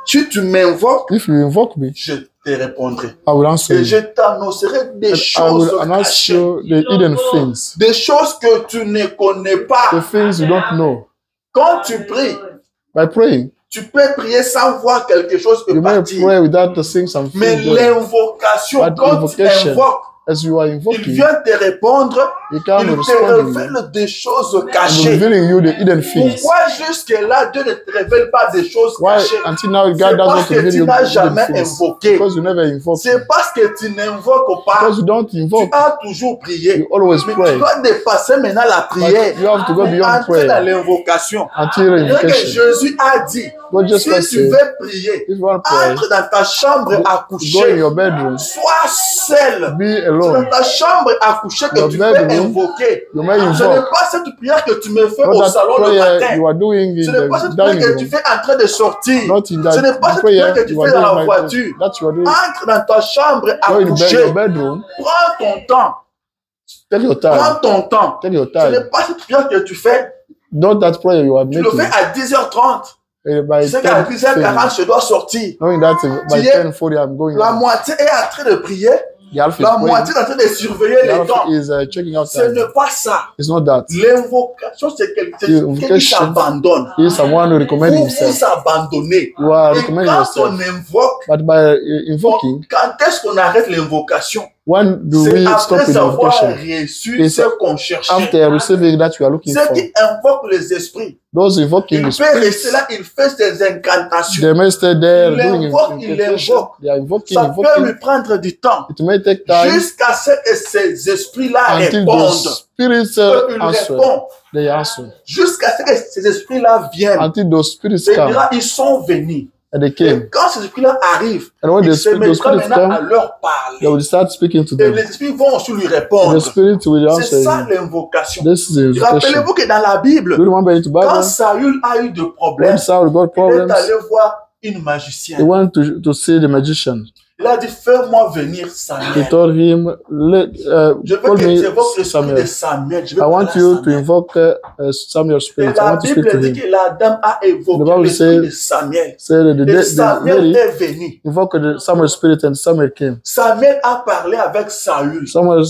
Si tu m'invoques, If you invoke me, je te répondrai. I will answer Et you. je t'annoncerai des And I choses will announce cachées. you the hidden things, Des choses que tu ne connais the pas. things you don't know. Quand tu pries, By praying, tu peux prier sans voir quelque chose you peut may partir. pray without seeing something. Mais l'invocation, But quand tu invocation, invoques, As you are il invoking, vient te répondre, he can il te respond to you révèle des choses and cachées. revealing you the hidden things. Pourquoi jusque-là, Dieu ne te révèle pas des choses Why cachées? until now C'est God parce doesn't que reveal tu you n'as the jamais hidden things? invoqué. Because you never invoke. C'est parce que tu n'invoques pas. Because you don't Tu invoke, as toujours prié. you always Mais pray. tu dois dépasser maintenant la prière. But you have to go beyond Entrer dans prayer l'invocation. until C'est que invocation. Jésus a dit, God just si Christ tu said, veux prier, if you want to pray, entre dans ta chambre à go in coucher. your bedroom, Sois seul. be C'est dans alone. ta chambre à coucher que Your tu peux bedroom, invoquer. You may Ce n'est invoke. pas cette prière que tu me fais Not au that salon le prayer matin. you are doing Ce in n'est pas the cette prière dining que tu room. fais en train de sortir. Not in Ce n'est that pas cette prayer prière que tu you fais are dans la doing voiture. that you are doing. Entre dans ta chambre à Go in coucher. your bedroom. Prends ton temps. Tell your Prends time. ton temps. Tell your Ce n'est time. pas cette prière que tu fais. Not that prayer you are Tu le making. fais à 10h30. By Tu sais qu'à 10:30, 10h40, je dois sortir. knowing that by Tu es- 10:40 I'm going. La moitié est en train de prier. The half is La praying. moitié est en train de surveiller The les half temps. is checking out Ce time. n'est pas ça. It's not that. L'invocation, c'est quelqu'un qui Invocation. s'abandonne. He is someone who recommends Vous himself. vous abandonnez. You are Et recommending quand yourself. on invoque, But by invoking, quand est-ce qu'on arrête l'invocation? when do C'est we stop après in avoir invocation? reçu It's ce qu'on cherchait. After receiving that you are looking Ceux for. qui invoquent les esprits, Those invoking il the peut rester spirits, là, il fait ses incantations. they may stay there Il doing invoque, il invocation. invoque. They are invoking, Ça peut invoking. lui prendre du temps It may take time jusqu'à ce que ces esprits-là until répondent. those spirits Il answer. répond They answer. jusqu'à ce que ces esprits-là viennent. Until those spirits Il come. dira, ils sont venus. And they Et came. quand ces esprits-là arrivent, And when il the se spirit, mettra spirits maintenant à come, leur they parler. will start speaking to Et them. les esprits vont aussi lui And the répondre. spirit will C'est answer ça you. l'invocation. This is the invocation. Rappelez-vous que dans la Do you Bible, remember in the quand Bible? Saül a eu des problèmes, When Saul got il est problems, allé voir une he magicienne. went to see the magician. Il a dit, fais-moi venir He Samuel. told him, Je veux call que tu me évoques l'esprit de Samuel. Samuel. Je veux I parler want à you to Samuel. invoke Samuel's Et spirit. I la want to speak to Bible dit him. que la dame a The évoqué Bible l'esprit says, de Samuel. Say that Et the Samuel lady est venu. invoked the Samuel's spirit and Samuel came. Samuel a parlé avec Saül. Samuel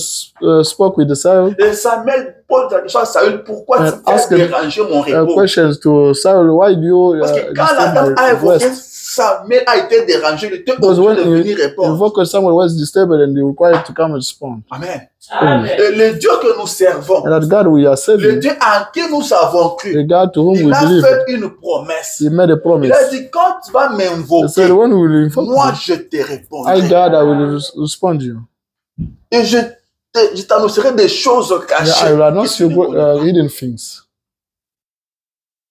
spoke with the Saul. Et Samuel pose la question à Saül, pourquoi And tu as ask him, dérangé mon repos? Questions to Saul. Why do you Parce que quand la disturb dame a my évoqué, rest? Samuel a été dérangé, il était Because obligé de when venir répondre. invoked Samuel was disturbed and they required to come and respond. Amen. Amen. Et le Dieu que nous servons, And that God we are le serving, Dieu en qui nous avons cru, the God to whom il we a believe, fait une promesse. He made a Il a promise. dit, quand tu vas He m'invoquer, said, when we will invoke moi you, je te I répondrai. God, I will respond to you. Et je t'annoncerai des choses I cachées. will que announce tu you ne connais pas. hidden things.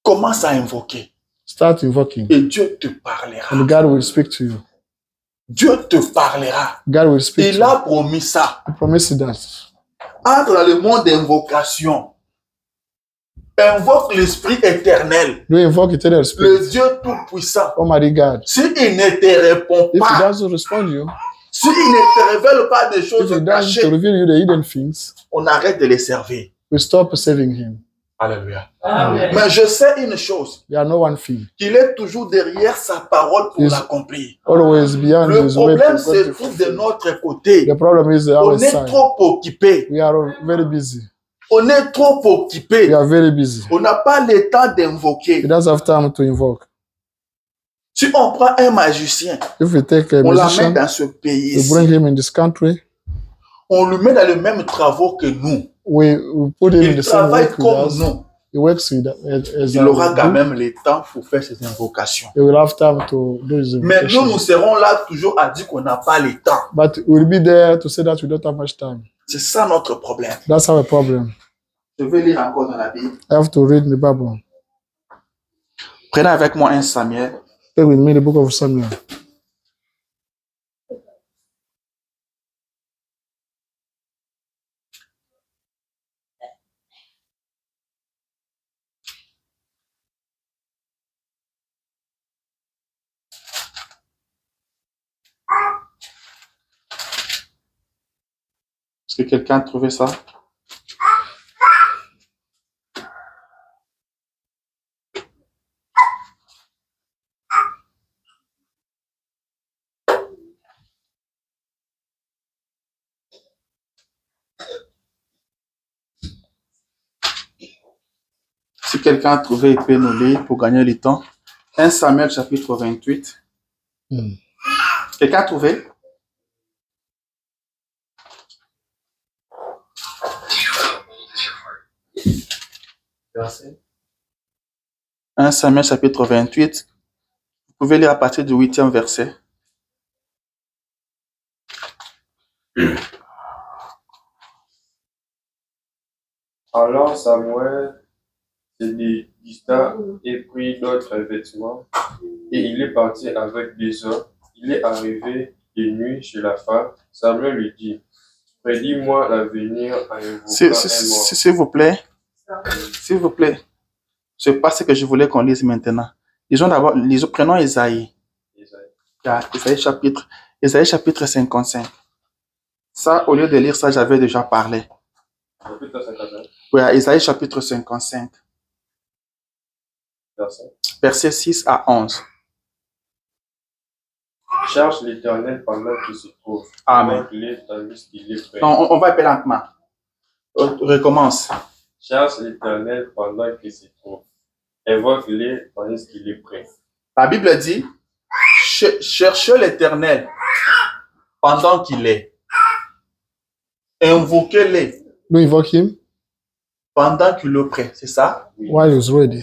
Commence à invoquer. Start invoking, Et Dieu te parlera. and God will speak to you. Dieu te parlera. God will speak to Il you. a promis ça. He promised that. Entre dans le monde d'invocation. Invoque l'Esprit éternel. Do invoke eternal spirit. Le Dieu tout-puissant. Almighty God. S'il ne te répond If He pas, doesn't respond to you, s'il ne te révèle pas des if choses He doesn't cachées, reveal you the hidden things, on arrête de les servir. we stop serving Him. Alléluia. Amen. Mais je sais une chose, There are no one thing. qu'il est toujours derrière sa parole pour Yes. l'accomplir. Always beyond Le His way problème to se God to trouve de fulfill. notre côté. The problem is On our est side. trop occupé. We are very busy. On est trop We occupé. are very busy. On n'a pas le temps d'invoquer. We don't have time to invoke. Si on prend un magicien, If we take a on l'amène musician, dans ce pays we ici, bring him in this country, on lui met dans les mêmes travaux que nous. we put him in Il the same travaille work with comme us. nous. He works with as Il aura quand we do. même le temps pour faire ses invocations. He will have time to do his Mais nous, nous invocation. serons là toujours à dire qu'on n'a pas le temps. But we'll be there to say that we don't have much time. C'est ça notre problème. That's our problem. Je vais lire encore dans la Bible. I have to read the Bible. Prenez avec moi 1 Samuel. Take with me the book of Samuel. Est-ce que quelqu'un a trouvé ça? Si quelqu'un a trouvé, il peut nous lire pour gagner le temps. 1 Samuel chapitre 28. Hmm. Quelqu'un a trouvé? Verset. 1 Samuel chapitre 28. Vous pouvez lire à partir du 8e verset. Alors Samuel se déguista et prit d'autres vêtements, et il est parti avec des hommes. Il est arrivé de nuit chez la femme. Samuel lui dit, prédis-moi l'avenir en invoquant un mort. S'il vous plaît. S'il vous plaît. Ce n'est pas ce que je voulais qu'on lise maintenant. Lisons d'abord, prenons Isaïe. Isaïe chapitre 55. Ça, au lieu de lire ça, j'avais déjà parlé. Chapitre 55, Oui, Isaïe chapitre 55. verset. Versets 6 à 11. Cherche l'Éternel pendant qu'il se trouve. Amen. Invoque-le tandis qu'il est prêt. Non, on va appeler lentement. Recommence. Cherche l'Éternel pendant qu'il se trouve. Invoque-le tandis qu'il est prêt. La Bible dit, cherchez l'Éternel pendant qu'il est. Invoquez-le Do invoke him pendant qu'il est prêt. C'est ça? while he's ready.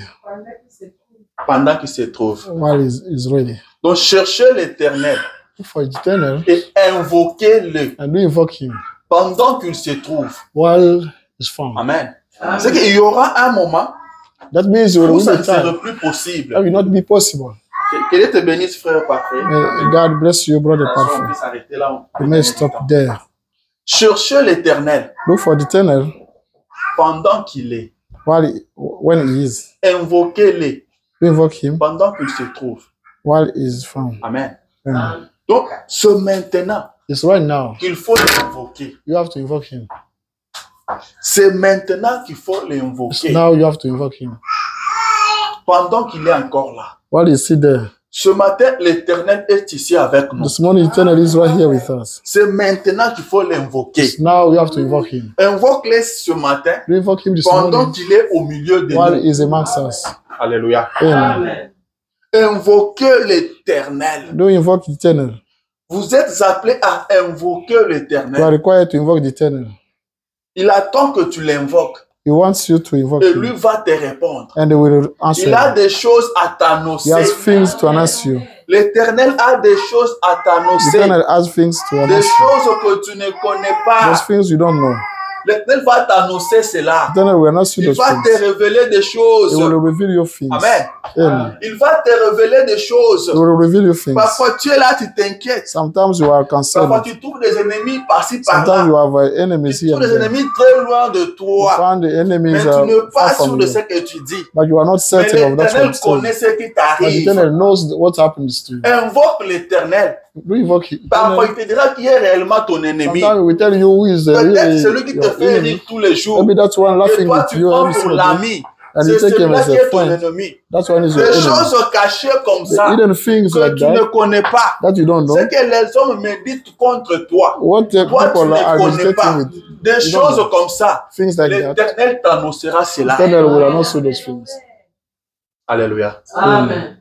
Pendant qu'il se trouve. While he's ready. Donc, cherchez l'Éternel For eternal, et invoquez-le and do invoke him pendant qu'il se trouve. while he's found. Amen. C'est qu'il y aura un moment That means you où will ça win ne the time. sera plus possible. That will not be possible. Que Dieu te bénisse, frère parfait. May God bless you, brother On Parfait. peut s'arrêter là. You may stop there. Cherchez l'Éternel Look for the eternal pendant qu'il est. when he is. Invoquez-le Invoke him pendant qu'il se trouve. while he is found. Amen. Amen. Donc, c'est maintenant It's right now. qu'il faut l'invoquer. You have to invoke him. C'est maintenant qu'il faut It's l'invoquer. now you have to invoke him. Pendant qu'il est encore là. While he's still there. Ce matin, l'Éternel est ici avec nous. This morning, eternal is right here with us. C'est maintenant qu'il faut l'invoquer. It's now you have to invoke him. Invoque-le ce matin You invoke him this pendant morning qu'il est au milieu de while nous. he is amongst us. Alléluia. Amen. Invoquez l'Éternel. Don't invoke the eternal. Vous êtes appelés à invoquer You are l'Éternel. required to invoke the eternal. Il attend que tu l'invoques He wants you to invoke et lui him. va te répondre. And they will answer Il a you. des choses à He t'annoncer. has things to announce you. L'Éternel a des choses à The t'annoncer. eternal has things to Des announce you. choses que tu ne connais pas. Those things you don't know. L'Éternel va t'annoncer cela. The eternal will announce you Il those va te things. révéler des He choses. will reveal your things. Amen. Amen. Il va te révéler des choses. He will reveal your things. Parfois tu es là, tu t'inquiètes. Sometimes you are Parfois concerned. tu trouves des ennemis par-ci, Sometimes par-là. you have enemies Tu here trouves and des there. ennemis très loin de You toi. find the Mais enemies tu n'es pas far sûr from de you. ce que tu dis. But you are not Mais certain of that l'Éternel what you're connaît saying. ce qui But the t'arrive. eternal knows what happens to you. Invoque l'Éternel. Do invoke him. Parfois, il te dira qui est réellement ton ennemi. Sometimes we tell you who is Peut-être celui qui te your fait enemy. rire tous les jours. Maybe that's one Et laughing toi, with tu you prends every pour single day. l'ami. And C'est you take him celui-là as qui a est ton friend. ennemi. That's one is Des your enemy. choses cachées comme The ça hidden things que like tu ne that connais pas. that you don't know. Ce que les hommes méditent contre toi. What the Toi, tu people are ne connais pas. meditating with. Des You don't choses know. comme ça. Things like that. L'Éternel t'annoncera cela. Eternal will announce you those things. Alléluia. Amen.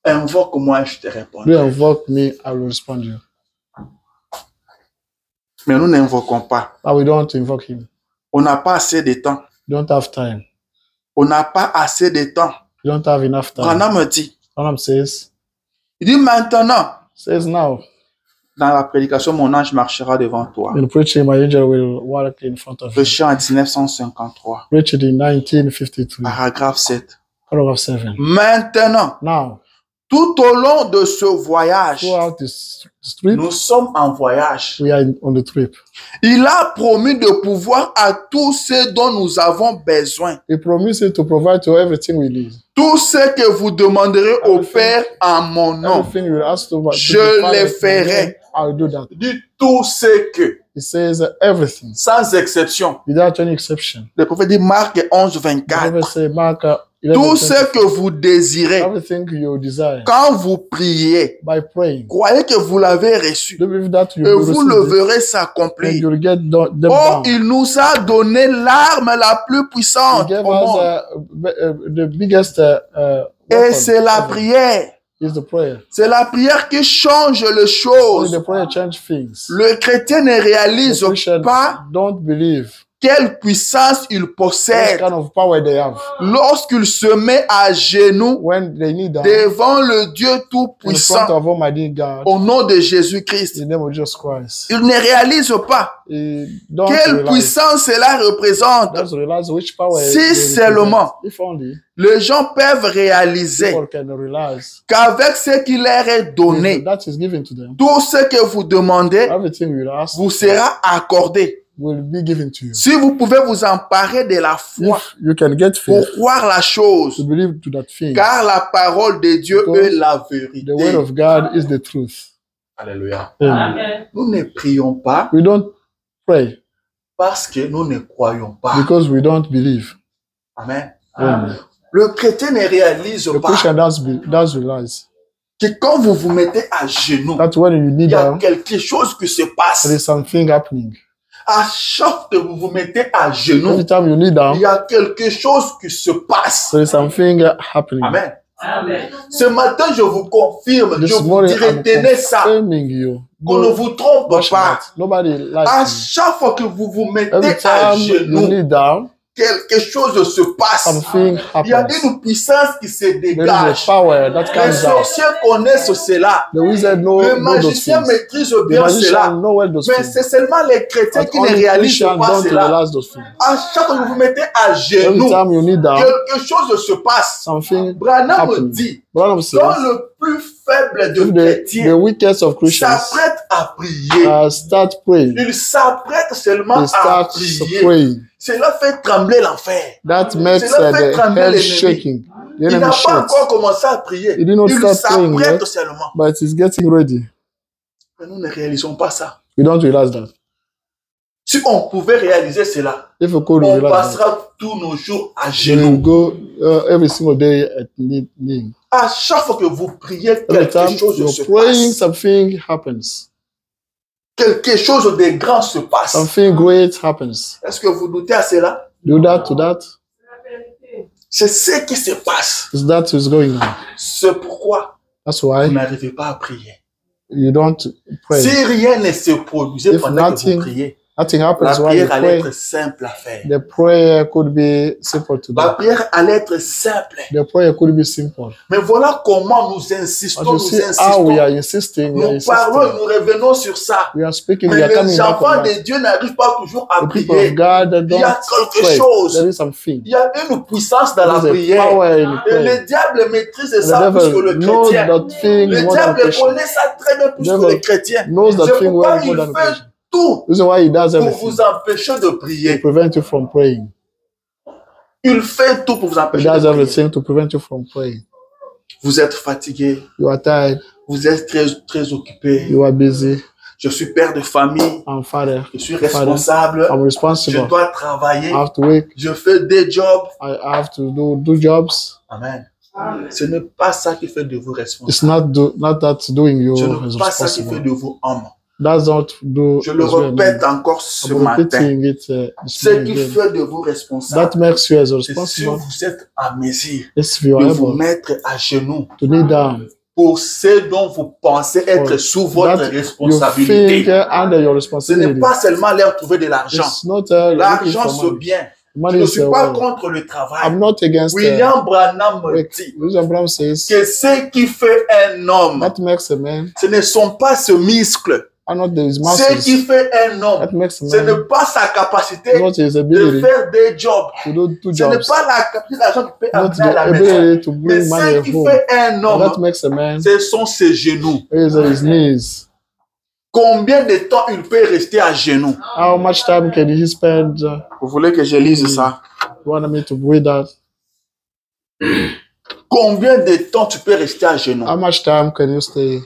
Invoque-moi et je te réponds. Do invoke me, I will respond to you. Mais nous n'invoquons pas. But we don't invoke him. On n'a pas assez de temps. We don't have time. On n'a pas assez de temps. We don't have enough time. Branham me dit. Branham says Il dit maintenant, now, dans la prédication, mon ange marchera devant toi. in preaching, my angel will walk in front of Le you. chant en 1953, Preached in 1953, paragraphe 7. paragraph 7. Maintenant, Now, tout au long de ce voyage, throughout this trip, nous sommes en voyage. we are on the trip. Il a promis de pouvoir à tout ce dont nous avons besoin. He promises to provide to everything we need. Tout ce que vous demanderez au Père en mon nom. Everything you will ask to Je the Father, le ferai. I will do that. Dit tout ce que, He says everything, sans exception. without any exception. Le prophète dit Marc 11, The 24. Bible says, Mark 11, Tout ce que vous désirez everything you desire quand vous priez, by praying. croyez que vous l'avez reçu Do believe that you et will vous receive le it, verrez and s'accomplir. you'll get them Oh, down. il nous a donné l'arme la plus He puissante gave au us monde. the biggest Et weapon c'est la ever. prière. Is the prayer. C'est la prière qui change les Only choses. the prayer change things. Le chrétien ne The réalise Christians pas don't believe quelle puissance il what possède kind of power they have lorsqu'il se met à genoux when they need that devant le Dieu in front Tout-Puissant of Almighty God au nom de Jésus-Christ. in the name of Jesus Christ. Il ne réalise pas He don't quelle realize, puissance cela représente. doesn't realize which power Si they seulement represent. If only les gens peuvent réaliser people can realize qu'avec ce qui leur est donné, that is given to them. tout ce que vous demandez Everything you ask vous sera accordé. will be given to you. Si vous pouvez vous emparer de la foi If you can get pour faith croire la chose, to believe to that thing, car la parole de Dieu Because est la the word vérité. of God is the truth. Alléluia. Amen. Amen. Nous ne prions pas We don't pray parce que nous ne croyons pas. because we don't believe. Amen. Amen. Le chrétien ne réalise The pas Christian does realize que quand vous vous mettez à genoux, that when you il need y a down, quelque chose qui se passe. there is something happening. À chaque fois que vous vous mettez à genoux, Every time you kneel il down, y a quelque chose qui se passe. there is something happening. Amen. Amen. Ce matin, je vous confirme, je This vous morning, dirai, I'm tenez ça, confirming you. qu'on ne vous trompe Watch pas. that. Nobody À likes chaque fois que vous vous you. mettez Every à time you genoux, kneel down, quelque chose se passe. something Il y a happens. une puissance qui se There is dégage. a power that Les comes out. sorciers connaissent cela. The wizard know Le those magicien things. maîtrise The bien magician cela. know well those Mais things. c'est seulement les chrétiens But qui ne only réalisent Christians pas don't cela. realize those things. À chaque fois que vous vous mettez à Every genoux, time you kneel down, quelque chose se passe. something Branham happens. dit, Branham dans says, le plus faible de if the chrétiens weakest of Christians s'apprête à prier, start praying, il s'apprête seulement they à start prier. praying. Cela fait trembler l'enfer. That makes Cela fait the trembler head l'ennemi. shaking. The Il n'a enemy pas shakes, encore commencé à prier. He did not Il start praying s'apprête yet. seulement. but it's getting ready. Mais nous ne réalisons pas ça. We don't realize that. Si on pouvait réaliser cela, If we could on realize that, passera tous nos jours à we will genoux. go every single day at kneeling. À chaque fois que vous priez, Every time quelque chose se you're praying, passe. something happens. Quelque chose de grand se passe. Something great happens. Est-ce que vous doutez à cela? Do that to that. C'est ce qui se passe. Is that is going on. C'est pourquoi That's vous why n'arrivez pas à prier. you don't pray. Si rien ne se produisait If pendant que nothing vous priez, Nothing la happens while you prière allait pray. être simple à faire. The prayer could be simple to La do. prière allait être simple. The prayer could be simple. Mais voilà comment nous But insistons, you nous see how we insistons. are insisting, we are Nous parlons et insisting. nous revenons sur ça. We are speaking, we Mais are coming les back enfants on that. de Dieu n'arrivent pas toujours à The people of prier. God that Il y a don't quelque pray. chose. There is something. Il y a une puissance dans la There is a prière. power in Et prayer. le diable maîtrise And ça the plus que devil le knows chrétien. that thing Le more than diable Christian. connaît ça très bien plus que Devil le chrétien. knows that C'est thing pourquoi well more il than fait Christian. tout This is why he does pour everything vous empêcher de to prier. prevent you from praying. Il fait tout pour vous He empêcher does de prier. everything to prevent you from praying. Vous êtes fatigué, You are tired. vous êtes très occupé. You are busy. Je suis père de famille, I'm father. je suis responsable, I'm je responsible. dois travailler, I have to work. je fais des jobs. I have to do jobs. Amen. Ce n'est pas ça qui fait de vous It's responsables. not that doing you Ce as n'est pas ça qui fait responsible. de vous hommes. That's not do. Je le as well. répète encore ce I'm matin. repeating it this Ce morning qui again. fait de vous responsables, That makes you as c'est si responsible vous êtes à mesure if you de are vous able mettre à genoux to kneel down. pour ce dont vous pensez être For sous votre that you responsabilité. think under your Ce n'est responsibility. pas seulement leur trouver de l'argent. It's not looking L'argent, for c'est money. bien. Je Money ne is suis pas well. contre le travail. I'm not against William Branham me work. dit William Branham says que ce qui fait un homme, that makes a man ce ne sont pas ses muscles. are not his Ce qui muscles. fait un homme, That makes a ce n'est man pas sa capacité not his de ability faire des jobs. to do two Ce n'est jobs. pas la capacité d'argent qui peut Not amener à la the maison. ability to Mais bring money ce at qui home. fait un And that homme, makes a man ce sont ses genoux. raise his knees. Combien de temps il peut rester à genoux? How much time can he spend? Vous voulez que je lise ça? You want me to read that? Combien de temps tu peux rester à genoux? How much time can you stay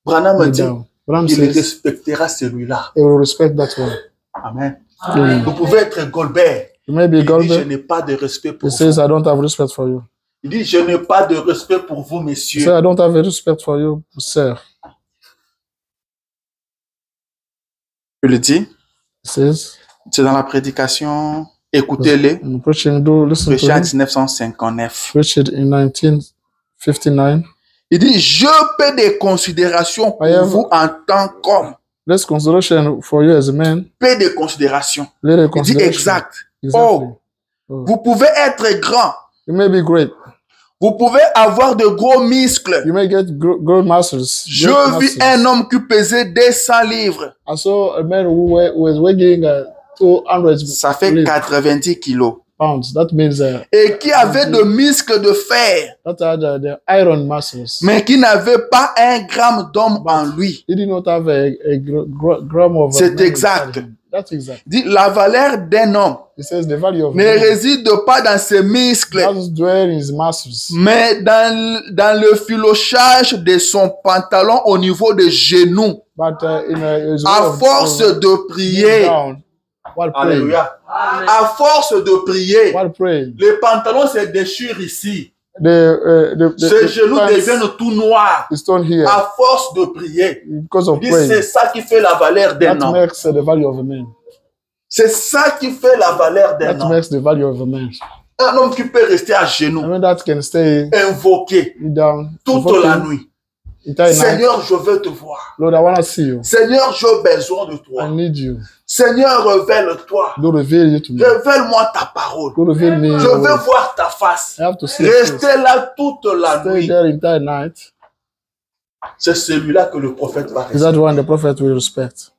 Branham me dit, down? Branham il says respectera celui-là. he will respect that one. Amen. Mm. Vous pouvez être Goldberg. You may be Il dit, je Goldberg. n'ai pas de respect He pour says, vous. I don't have respect for you. Il dit, je n'ai pas de respect pour vous, He messieurs. says, I don't have respect for you, sir. Je le dis, He says, c'est dans la prédication. Écoutez-les. in preaching, do listen Prêché to en him. 1959. Preached in 1959. Il dit, je paie des considérations pour I am- vous en tant qu'homme. Less consideration for you as a man. Paie des considérations. Little Il dit consideration. exact. Exactly. Oh, vous pouvez être grand. You may be great. Vous pouvez avoir de gros muscles. You may get great muscles. Je great vis muscles. un homme qui pesait 200 livres. I saw a man who was weighing 200 Ça fait 90 kilos. pounds. That means Et qui avait de muscles de fer, that had the iron muscles. mais qui n'avait pas un gramme d'homme en lui. He did not have a gram of. C'est man exact. inside him. That's exact. Dit, la valeur d'un homme He says the value of ne man réside pas dans ses muscles, doesn't dwell in his muscles, mais dans le filochage de son pantalon au niveau des genoux. but in his way À of- force of de prier, down while praying. alléluia, à force de prier, While praying, les pantalons se déchirent ici. the Ses genoux pants deviennent tout noirs. is torn here À force de prier. because of Il dit, c'est praying. ça qui fait la valeur d'un That homme. makes the value of a man. C'est ça qui fait la valeur d'un That homme. makes the value of a man. Un homme qui peut rester à I genoux, mean, that can stay invoqué down toute invoking la nuit. entire night. Seigneur, je veux te voir. Lord, I want to see you. Seigneur, j'ai besoin de I toi. need you. Seigneur, révèle-toi. Lord, reveal you to me. Révèle-moi ta parole. Lord, reveal me Je your veux way. voir ta face. I have to see your face. Restez là toute la Stay nuit. there entire night. C'est celui-là que le prophète va Is rester. that one the prophet will respect?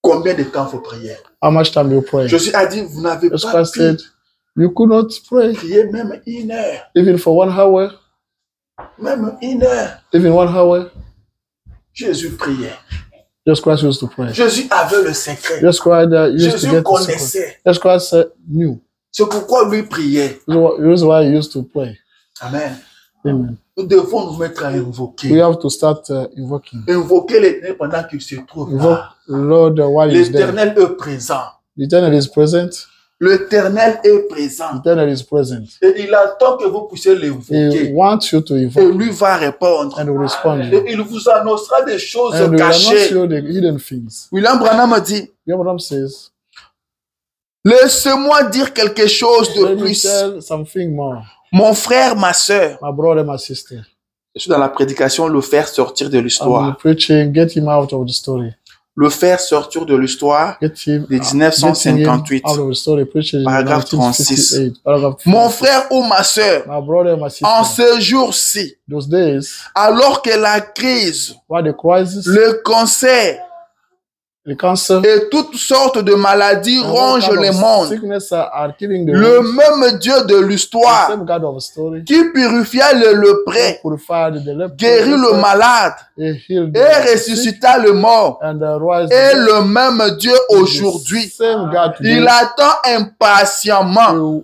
Combien de temps faut prier? How much time you pray? Jésus a dit, vous n'avez Jesus pas Christ pu said, you could not pray prier même 1 heure. even for 1 hour, Même 1 heure. even 1 hour. Jésus priait. Jesus Christ used to pray. Jésus avait le secret. Jesus Christ used to Jésus get the secret. connaissait. Jesus Christ knew. C'est pourquoi lui priait. This is why he used to pray. Amen. Amen. Nous devons nous mettre à We invoquer. have to start invoking. Invoquer l'Éternel pendant qu'il se trouve Invoke là. Lord while he is there. L'Éternel est présent. The Eternal is present. L'Éternel est présent. The Eternal is present. Et il attend que vous puissiez He l'invoquer. wants you to Et invoke lui va répondre. and will respond. Et il vous annoncera des choses And he will announce cachées. you the hidden things. William Branham dit, Abraham says, laissez-moi dire quelque chose de let me plus. tell something more. Mon frère, ma sœur. My brother, my sister. Je suis dans la prédication, le faire sortir de I'm l'histoire. preaching, get him out of the story. Le faire sortir de l'histoire. Get him, De 1958. out of the story. Preaching in Paragraphe 1958. Paragraph Mon 56. frère ou ma sœur, My brother, my sister. en ces jours-ci, Those days, alors que la crise, while the crisis, le cancer the cancer, et toutes sortes de maladies and all rongent kind le of monde, sickness are killing the le world. même Dieu de The l'histoire same God of the story. qui purifia le lépreux, Purified the leper, guérit le malade he healed et the sick, ressuscita le mort, and rise the est dead. le même Dieu aujourd'hui. The same God today. Il attend impatiemment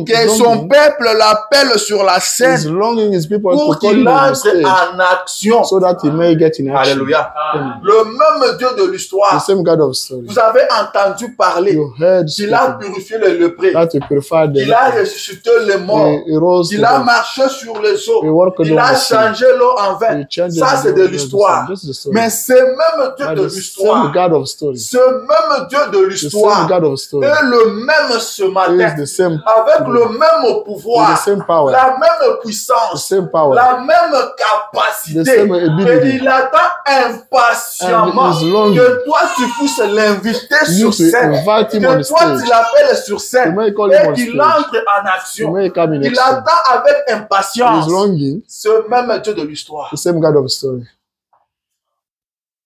que son peuple l'appelle sur la He's scène longing his people pour to call qu'il him on the entre stage en action. so that he may get in action. Alléluia. Amen. Le même Dieu de The l'histoire. same God of the story. Vous avez entendu parler You heard qu'il a speaking purifié le lépreux. that he purified the Il a leper. ressuscité les morts. He rose the Il a dead. marché sur les He eaux. walked Il on a the sea. changé l'eau en vin. He changed Ça, c'est the de world. l'histoire. This is the story. Mais ce même Dieu But de the same l'histoire, God of the story. ce même Dieu de The same l'histoire God of the story est le même ce is matin, the same avec today. le même With the pouvoir, same power. la même The puissance, same power. la même The capacité. same ability. Et il attend impatiemment And he is longing. que toi tu puisses l'inviter You sur to scène, invite him on que the toi stage. tu l'appelles sur You scène may call him et on qu'il stage. entre en You action. may come in Il action. attend avec He is impatience longing. ce même Dieu de l'histoire. The same God of the story.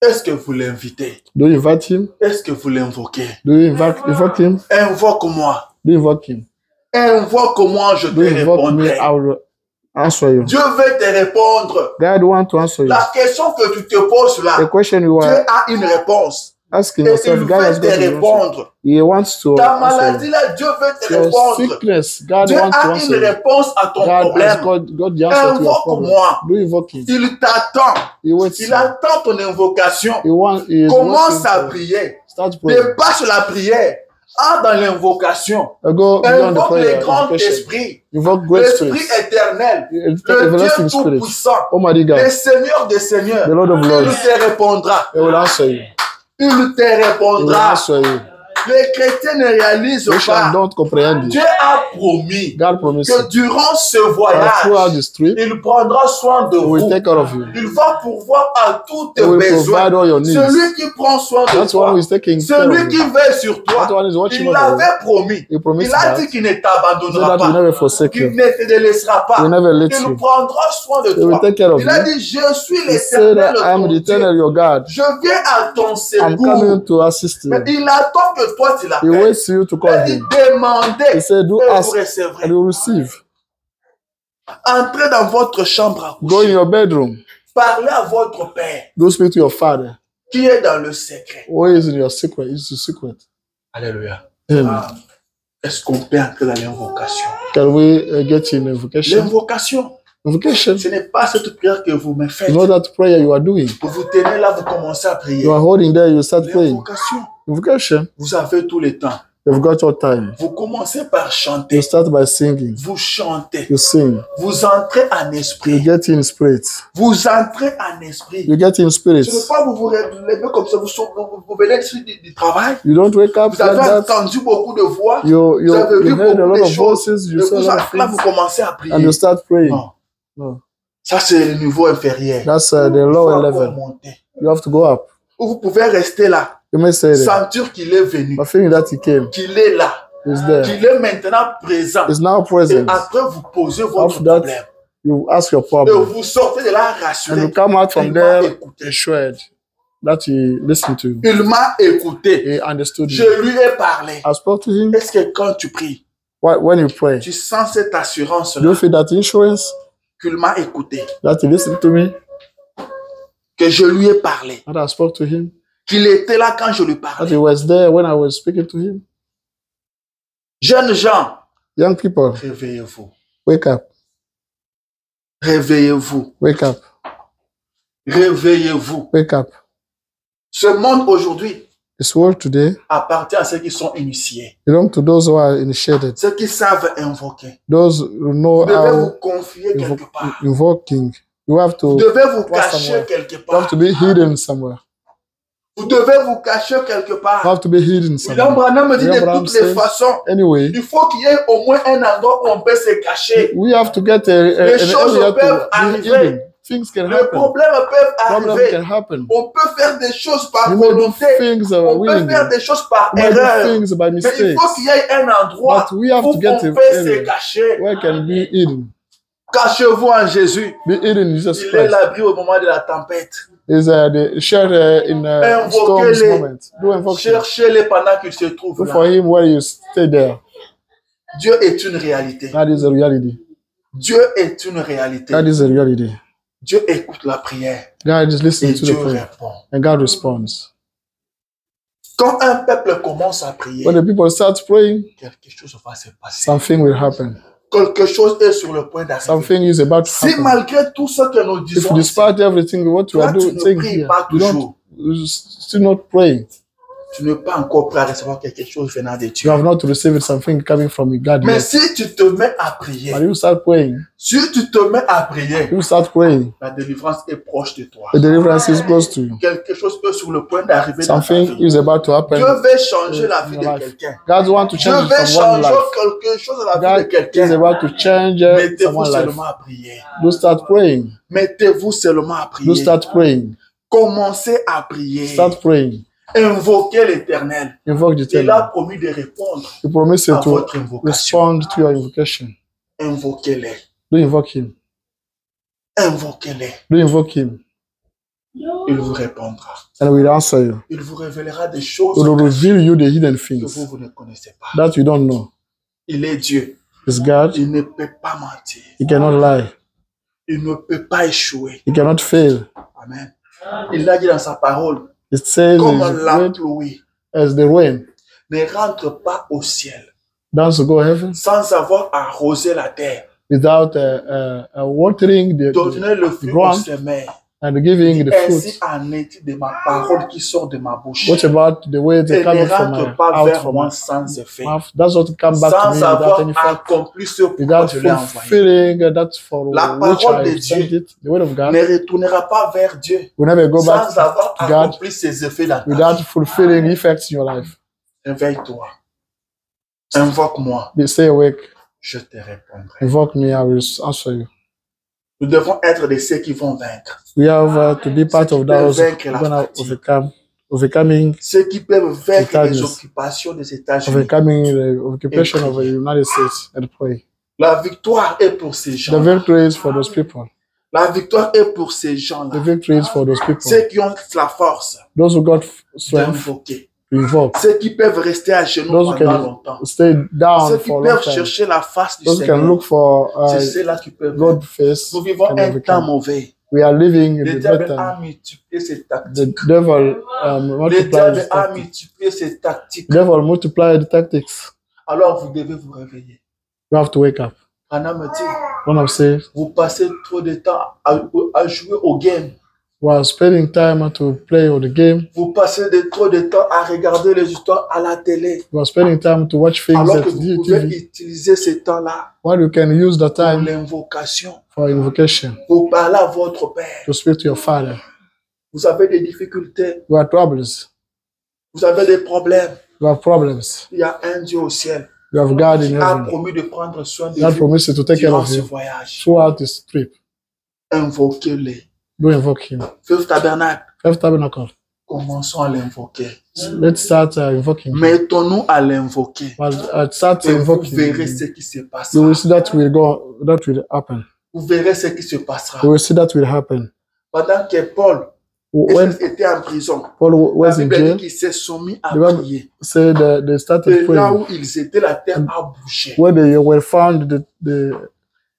Est-ce que vous l'invitez? Do you invite him? Est-ce que vous l'invoquez? Do you invoke him? Invoque-moi. Do you invoke him? Invoque-moi, je te Do you invoke me? répondrai. I will answer you. Dieu veut te répondre. God want to answer you. La question que tu te poses The là, question you Dieu are a une réponse. asking Et il yourself, God has veut te got to answer. répondre. He wants to Ta answer maladie you. là, Dieu veut te Your répondre. sickness, God Dieu wants to a answer une you. réponse à ton God has problème. got the answer to your problem. Invoque-moi. Do you invoke him? Il t'attend. He waits. Il attend ton invocation. He is Commence à waiting. prier. Start praying. Dépasse la prière. Entre dans l'invocation. Go beyond the Invoque les prayer. grands Invocation. esprits. Invoque great L'Esprit spirits. éternel. Le Everlasting Dieu spirit. tout-puissant. Almighty Le God. Seigneur des Seigneurs. The Lord of Il Lords. te répondra. He will answer you. Il te He will répondra. answer you. Les chrétiens ne réalisent Christians pas. don't comprehend it. Dieu a promis God promised que durant ce throughout voyage, this trip, il prendra soin de He will vous. take care of you. Il va pourvoir à tous tes He will besoins. provide all your needs. Celui qui prend soin de That's one toi, who is taking care celui of qui you. veille sur That toi, one is watching il over you. l'avait promis. He promised Il a that. dit qu'il ne So t'abandonnera that He will pas. never forsake Il you. ne te délaissera He will pas. never let Il you. prendra soin de He will toi. take care of Il a you. dit, je suis He said l'Éternel, that I am ton the Dieu. eternal your God. Je viens à ton I'm secours. coming to assist you. Mais il attend que toi tu He l'appelles. waits you to call Il dit, him. demandez He said, do et vous ask and recevrez. you will receive. Entrez dans votre chambre à Go in coucher. your bedroom. Parlez à votre Père Go speak to your father. qui est dans le secret. Who is in your secret? It's your secret. Alléluia. Amen. Est-ce qu'on peut entrer dans l'invocation? Can we get in invocation? L'invocation, Invocation ce n'est pas cette prière que vous me faites. is not that prayer you are doing. Vous vous tenez là, vous commencez à prier. You are holding there, you start praying. L'invocation, Invocation, vous avez tout le temps. you've got your time. Vous commencez par You chanter. start by singing. Vous chantez. You sing. Vous entrez en You esprit. get in spirit. Vous entrez en esprit. You get in spirit. Ce n'est pas vous vous relevez comme ça, vous venez du travail. You don't wake up Vous avez like that. entendu beaucoup de voix. You Vous avez vu heard a beaucoup lot de of choses. voices. Et You saw a vous lot of entrez là, vous things. commencez à And you prier. start praying. Non. No. Ça, c'est le niveau inférieur. That's the Il faut lower encore level. monter. You have to go up. Ou vous pouvez rester là, You may say that. sentir qu'il est venu, But feeling that he came, qu'il est là, he's there. qu'il est maintenant présent. He's now Et present. après, vous posez votre After that, problème. you ask your Et problem. vous sortez de là And rassuré. you come out from Il m'a there écouté. assured that he listened to you. Il m'a écouté. He understood Je you. lui ai parlé. I spoke to him. Est-ce que quand tu pries, When you pray, tu sens cette assurance do you feel that insurance qu'il m'a écouté, that he listened to me, que je lui ai parlé, that I spoke to him, qu'il était là quand je lui that parlais? he was there when I was speaking to him? Jeunes gens, Young people, réveillez-vous. wake up, Réveillez-vous. wake up, Réveillez-vous. wake up. Ce monde aujourd'hui This world today appartient à ceux qui sont initiés, belongs to those who are initiated, ceux qui savent invoquer. those who know Vous devez vous how confier quelque part. invoking. You have Vous to devez vous What's cacher somewhere? quelque You have part. to be hidden somewhere. Vous devez vous cacher quelque You part. have to be hidden William somewhere. Branham me dit William de Branham toutes les says- façons, Anyway, il faut qu'il y ait au moins un endroit où on peut se cacher. we have to get Les an choses area peuvent to be arriver. hidden. Things can Les happen. problèmes peuvent Problem arriver. can happen. On peut faire des choses par You may do volonté. things On peut willingly. faire des choses par You may do erreur. things by Mais il mistakes. faut qu'il y ait un endroit But we have où to on get peut an se area cacher. where can be hidden. Cachez-vous en Jésus. Be hidden in Jesus Il est Christ. l'abri au moment de la tempête. Is the shelter in storms Invoquez-les. moment. Do invoke him. Cherchez-les pendant qu'il se trouve Look for là. him where you stay there. Dieu est une réalité. That is a reality. Dieu est une réalité. That is a reality. Dieu écoute la prière God is et listening to Dieu the prayer. répond. And God responds. Quand un peuple commence à prier, When the people start praying, quelque chose va se passer. something will happen. Quelque chose est sur le point d'arriver. Something is about to Si happen. malgré tout ce que nous If disons, despite everything what we toi, are tu doing, ne saying pries here, pas you toujours. don't, still not praying. Tu n'es pas encore prêt à recevoir quelque chose venant de You Dieu. have not received something coming from God Mais yet. si tu te mets à prier, But you start praying. si tu te mets à prier, You start praying. la délivrance est proche de toi. The deliverance is close to you. Quelque chose est sur le point d'arriver dans ta Something vie. is about to happen. Dieu veut changer la vie in de your life. quelqu'un. God wants to Dieu change veut someone's changer life. quelque chose dans la vie de God is quelqu'un. about to change Mettez-vous someone's life. seulement à prier. Do start praying. Mettez-vous seulement à Do prier. start praying. Commencez à prier. Start praying. Invoquez l'Éternel. Invoke the Il a Eternal. promis de répondre He promised à to votre invocation. respond to your invocation. Invoquez-les. Do invoke him. Invoquez-les. Do invoke him. Il vous répondra. And will answer you. Il vous révélera des choses He will que reveal you the hidden vous, things vous ne connaissez pas. that you don't know. Il est Dieu. It's God. Il ne peut pas mentir. He cannot lie. Il ne peut pas échouer. He cannot fail. Amen. Il l'a dit dans sa parole. It says Comme it's la great pluie as the rain. ne rentre pas au ciel Does go heaven sans avoir arrosé la terre, without watering the donner le fruit au ground semeur. and giving the Ainsi fruit. en est de ma parole qui sort de ma bouche. What about the way they Elle come ne from rentre pas out vers from moi my sans effet, mouth? That's what come back to me sans avoir without any fact, accompli ce pourquoi without je l'ai envoyé. fulfilling that for La which parole de I sent Dieu it. The word of God Ne retournera pas vers Dieu will never go back sans avoir to God accompli ses effets dans ta vie. without fulfilling effects in your life. Réveille-toi. Invoque-moi. Stay awake. Je te répondrai. Invoke me, I will answer you. Nous devons être de ceux qui vont vaincre. We have to be part of those Vaincre la who are fatigue. overcoming Ceux qui peuvent vaincre États-Unis. les occupations des États-Unis. overcoming the occupation of the prier. United States and pray. La victoire est pour ces The gens. victory is for those people. La victoire est pour ces The gens-là. victory is for those people. Ceux qui ont la force Those who got strength d'invoquer. to invoke. Ceux qui peuvent rester à genoux Those who pendant can longtemps. stay Ceux down qui for a long peuvent time. chercher la face du Those who can Seigneur. look for C'est ceux-là qui peuvent God vaincre. face. Nous vivons can un temps overcome. mauvais. We are living in Le the diable bad a time. multiplié ses The tactiques. devil Le multiplied diable his a tactics. multiplié ses tactiques. Devil multiplied the tactics. Alors vous devez vous réveiller. You have to wake up. Anna me dit, One of say, vous passez trop de temps à jouer au game. we are spending time to play on the game. Vous passez trop de temps à regarder les histoires à la télé. We are spending time to watch things Alors at que vous pouvez TV. utiliser ce temps-là While you can use the pour time l'invocation, for invocation, pour parler à votre Père. to speak to your Father. Vous avez des difficultés, You have troubles. vous avez des problèmes. You have problems. Il y a un Dieu au ciel You have God in qui a heaven. promis de prendre soin de God vous promises to take care durant of ce you voyage. throughout this trip. Invoquez-les. Do invoke him. Feu tabernacle, First tabernacle. commençons à l'invoquer. Let's start invoking him. Mettons-nous à l'invoquer. But start Et vous invoking verrez him. ce qui se You will passera. see that will happen. Vous verrez ce qui se passera. You will see that will happen. Pendant que Paul When était en prison, Paul la was in Bible dit jail, qu'ils se sont mis à the Bible prier. said they Et started là praying. où ils étaient, la terre a bougé. Where they were found,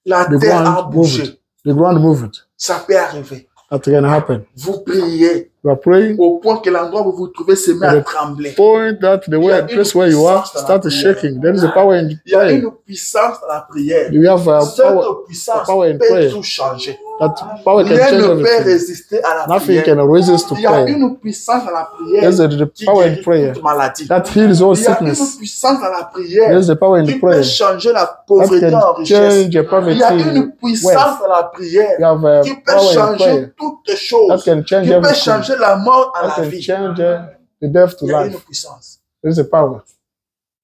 La the terre a ground bougé. moved. The ground moved. Ça peut arriver. That can happen. Vous priez You are praying. au point que l'endroit où vous vous trouvez se met à The trembler. point that the place where you are start shaking. There is a power in Il y a prayer. une puissance dans la prière. You have a Cette power. puissance power in peut prayer. tout changer. That power can Rien change ne peut everything. résister à la Nothing prière. can resist to Il y a prayer. une puissance dans la prière There's the qui power in guérit prayer toute maladie. that heals all Il y a une sickness. puissance dans la prière There's the power in qui the peut prayer changer la that pauvreté en can richesse. change your Il poverty. y a une puissance wealth. dans la prière You have a qui peut power in changer prayer toutes that choses, can change qui peut everything. changer la mort à That la can vie. change the death to Il y a une life. puissance. There's a power.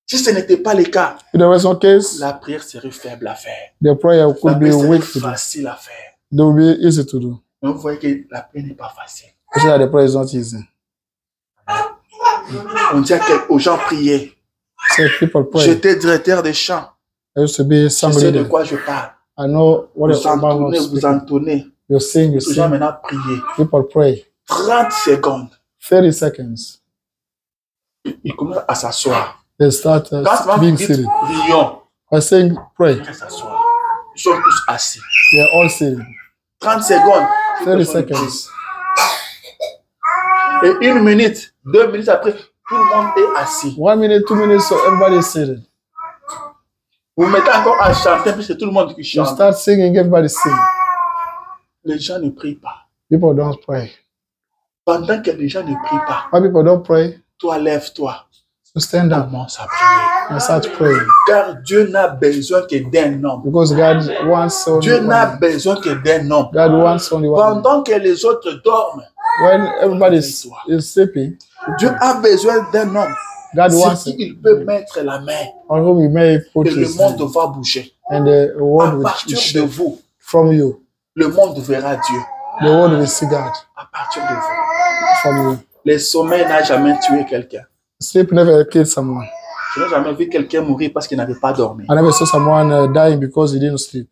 Si ce n'était pas le cas, If there was no case, la prière serait faible à faire. the prayer La could be prière serait weak to do. facile à faire. They will be easy to do. Mais vous voyez que la prière n'est pas facile. You see that the prayer is not easy. On dit aux gens prier. So people pray. J'étais directeur des chants. I used to be Je some sais de leader. quoi je parle. I know what Vous is about entonnez, vous entonnez. You sing, you Les gens sing. maintenant prier. People pray. 30 secondes. 30 seconds. Ils commencent à s'asseoir. They start Quand vous being dites seated. prions, I sing, pray. ils vont s'asseoir. Ils sont tous assis. They are all sitting. 30 secondes. 30 seconds. Et 1 minute, 2 minutes après, tout le monde est assis. 1 minute, 2 minutes, so everybody is seated. Vous mettez encore à chanter, puis c'est tout le monde qui You chante. start singing, everybody sing. Les gens ne prient pas. People don't pray. Pendant que les gens ne prient pas, Why people don't pray? toi, lève-toi. So stand up Commence à prier. and start praying. Car Dieu n'a besoin que d'un homme. Because God wants only Dieu n'a one. besoin que d'un homme. God wants only one. Pendant que les autres dorment, When everybody is sleeping, Dieu a besoin d'un homme. God wants C'est qui il peut mettre la main on whom He may put et le His monde hand, va bouger. and the À world will partir de shake vous, from you. le monde verra Dieu. The world will see God À partir de vous. from you. Le sommeil n'a jamais tué quelqu'un. Sleep never killed someone. Je n'ai jamais vu quelqu'un mourir parce qu'il n'avait pas dormi. I never saw someone dying because he didn't sleep.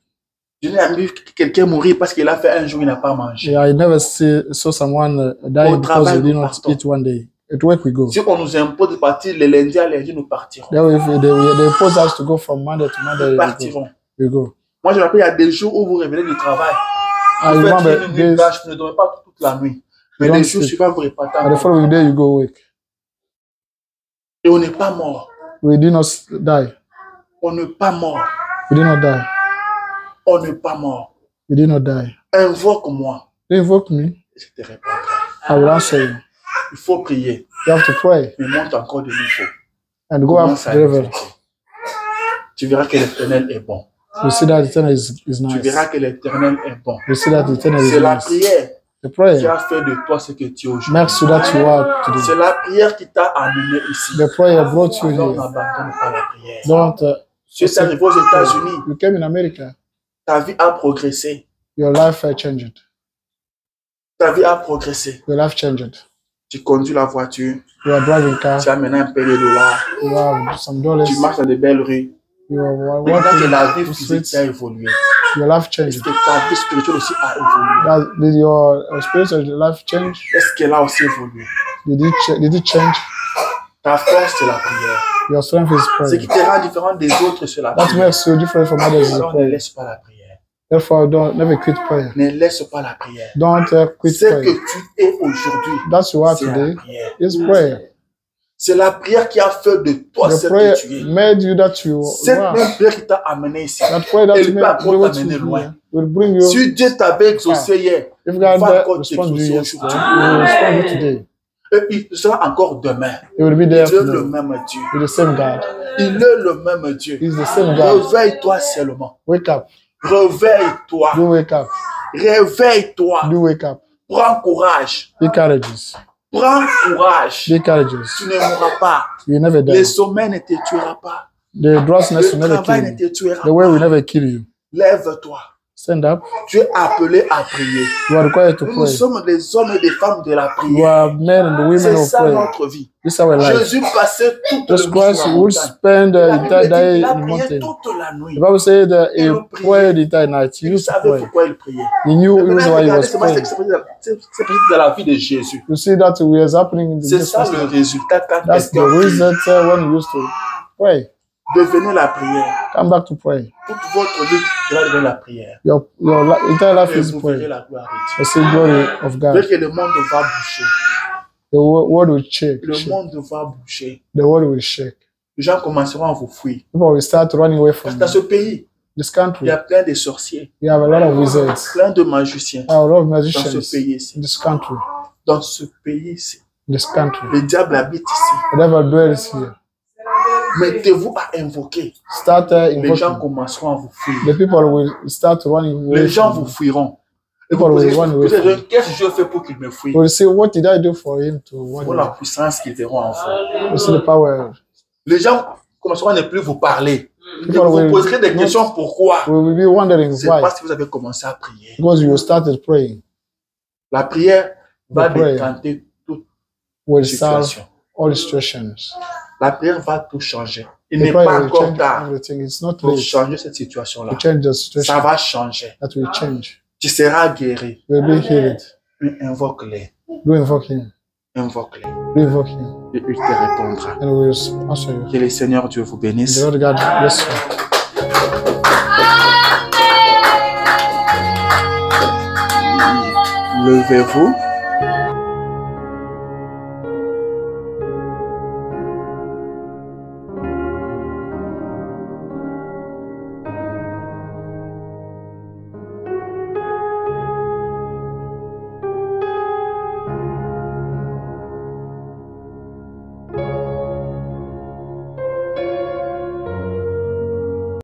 Je n'ai jamais vu quelqu'un mourir parce qu'il a fait un jour, il n'a pas mangé. Yeah, I never saw someone dying Au because travail, he did nous not partons. eat one day. At work we go. Si on nous impose de partir le lundi à lundi, nous partirons. Then if they impose us to go from Monday to Monday, Nous we go. partirons. We go. Moi, je me rappelle, il y a des jours où vous revenez du travail. I Vous faites remember une nuit days, blanche, vous ne dormez pas toute la nuit. Mais don't les jours sleep. suivants, vous repartez. and the following day you go awake. Et on n'est pas mort. We did not die. On n'est pas mort. We did not die. On n'est pas mort. We did not die. Invoque-moi. Invoke me, Je te répondrai. I will answer you. Il faut prier. You have to pray Mais monte encore de nouveau. and go Commence à after the invoquer. Tu verras que l'Éternel est bon. You see that the eternal is Tu nice. verras que l'Éternel est bon. You see that the eternal C'est is la nice. prière The qui prayer a fait de toi ce que tu es aujourd'hui. makes you that you are today. C'est la prière qui t'a amené ici. The prayer brought you Alors here. n'abandonne pas la prière. Don't. Tu es arrivé aux États-Unis, You came in America. ta vie a progressé. Your life changed. Ta vie a progressé. Your life changed. Tu conduis la voiture, You are driving car. tu as maintenant un peu de dollars, You have some dollars. tu marches dans de belles rues. You are Maintenant que walking la vie the physique streets. a évolué, Your life est-ce changed. que ta vie spirituelle aussi a évolué? Did your spiritual life change? Est-ce qu'elle a aussi évolué? Did it change? Ta force, c'est la prière. Your strength is Ce qui prayer. te rend différent des autres, c'est la That prière. makes you different from others is Alors ne prayer. laisse pas la prière. Therefore, never quit prayer. Ne laisse pas la prière. Don't quit Ce que prayer. tu es aujourd'hui, That's you are c'est la today. prière. Is prayer. C'est la prière qui a fait de toi ce The prayer que tu es. made you that you Cette are. même prière qui t'a amené ici. That prayer that Elle you peut made encore you t'amener loin. here will bring you. Si Dieu t'avait exaucé hier, If God va encore respond to you t'exaucer yesterday, aujourd'hui. He will respond to you today. Et il sera encore demain. He will be there Dieu est le tomorrow. même Dieu. He's the same God. Il est le même Dieu. He's the same God. Réveille-toi seulement. Wake up. Réveille-toi. Do wake up. Réveille-toi. Do wake up. Prends courage. Be courageous. Prends courage. Be courageous. Tu ne mourras pas. You never die. Les sommets ne te tuera pas. The drossness will Le never travail kill ne you. te tuera The way will pas. never kill you. Lève-toi. stand up. Tu es appelé à prier. You are required to Nous pray. sommes des hommes et des femmes de la You prière. are men and women C'est of ça prayer. notre vie. This is our life. Jésus passait toute la Jesus nuit Christ sur la would montagne. spend the La Bible entire dit day qu'il a in the prié mountain. toute la nuit. The Bible said that Et he le priait. prayed the entire night. He Il used to savait pray. pourquoi il priait. He knew Maintenant, why he regardez was seulement ce praying. qui s'est passé dans la vie de Jésus. You see that was happening in the C'est Jesus ça Christ. le résultat quand That's the quelqu'un reason when he used to pray. devenez la prière. Come back to pray. Toute votre vie doit devenir la prière. Your entire life Et is vous verrez prayer. la gloire de Dieu. You see the glory of Dès God. que le monde va bouger, The world will shake. le monde va bouger. The world will shake. Les gens commenceront à vous fuir. People will start running away Parce from que dans ce pays, this il y country. a plein de sorciers, We have a lot of wizards. plein de magiciens A lot of dans ce magicians pays-ci. in this country. Dans ce pays-ci. This country. Le diable habite ici. The devil dwells here. Mettez-vous à invoquer. Start Les gens invoking. commenceront à vous fuir. The people will start running away. Les gens from vous you. fuiront. Et vous People will posez run away from you. qu'est-ce que je fais pour qu'il me fuie? Will say, what did I do for him to run Pour la away? puissance qu'ils verront en vous. You see the power. Les gens commenceront à ne plus vous parler. Et People vous will poserez des not- questions pourquoi. We will be wondering C'est why. parce que vous avez commencé à prier. Because you started praying. La prière va The prayer décanter toute will solve situation. all situations. La prière va tout changer. Il The n'est prayer pas will encore change tard everything. It's not pour late changer cette situation-là. to change the Ça situation. va changer. That will change. Tu seras guéri. We'll be healed. Puis invoque-les. Do invoke him. Invoque-les. Do invoke him. Et il te répondra. And we will answer you. Que le Seigneur Dieu vous The bénisse. Lord God bless you. Levez-vous.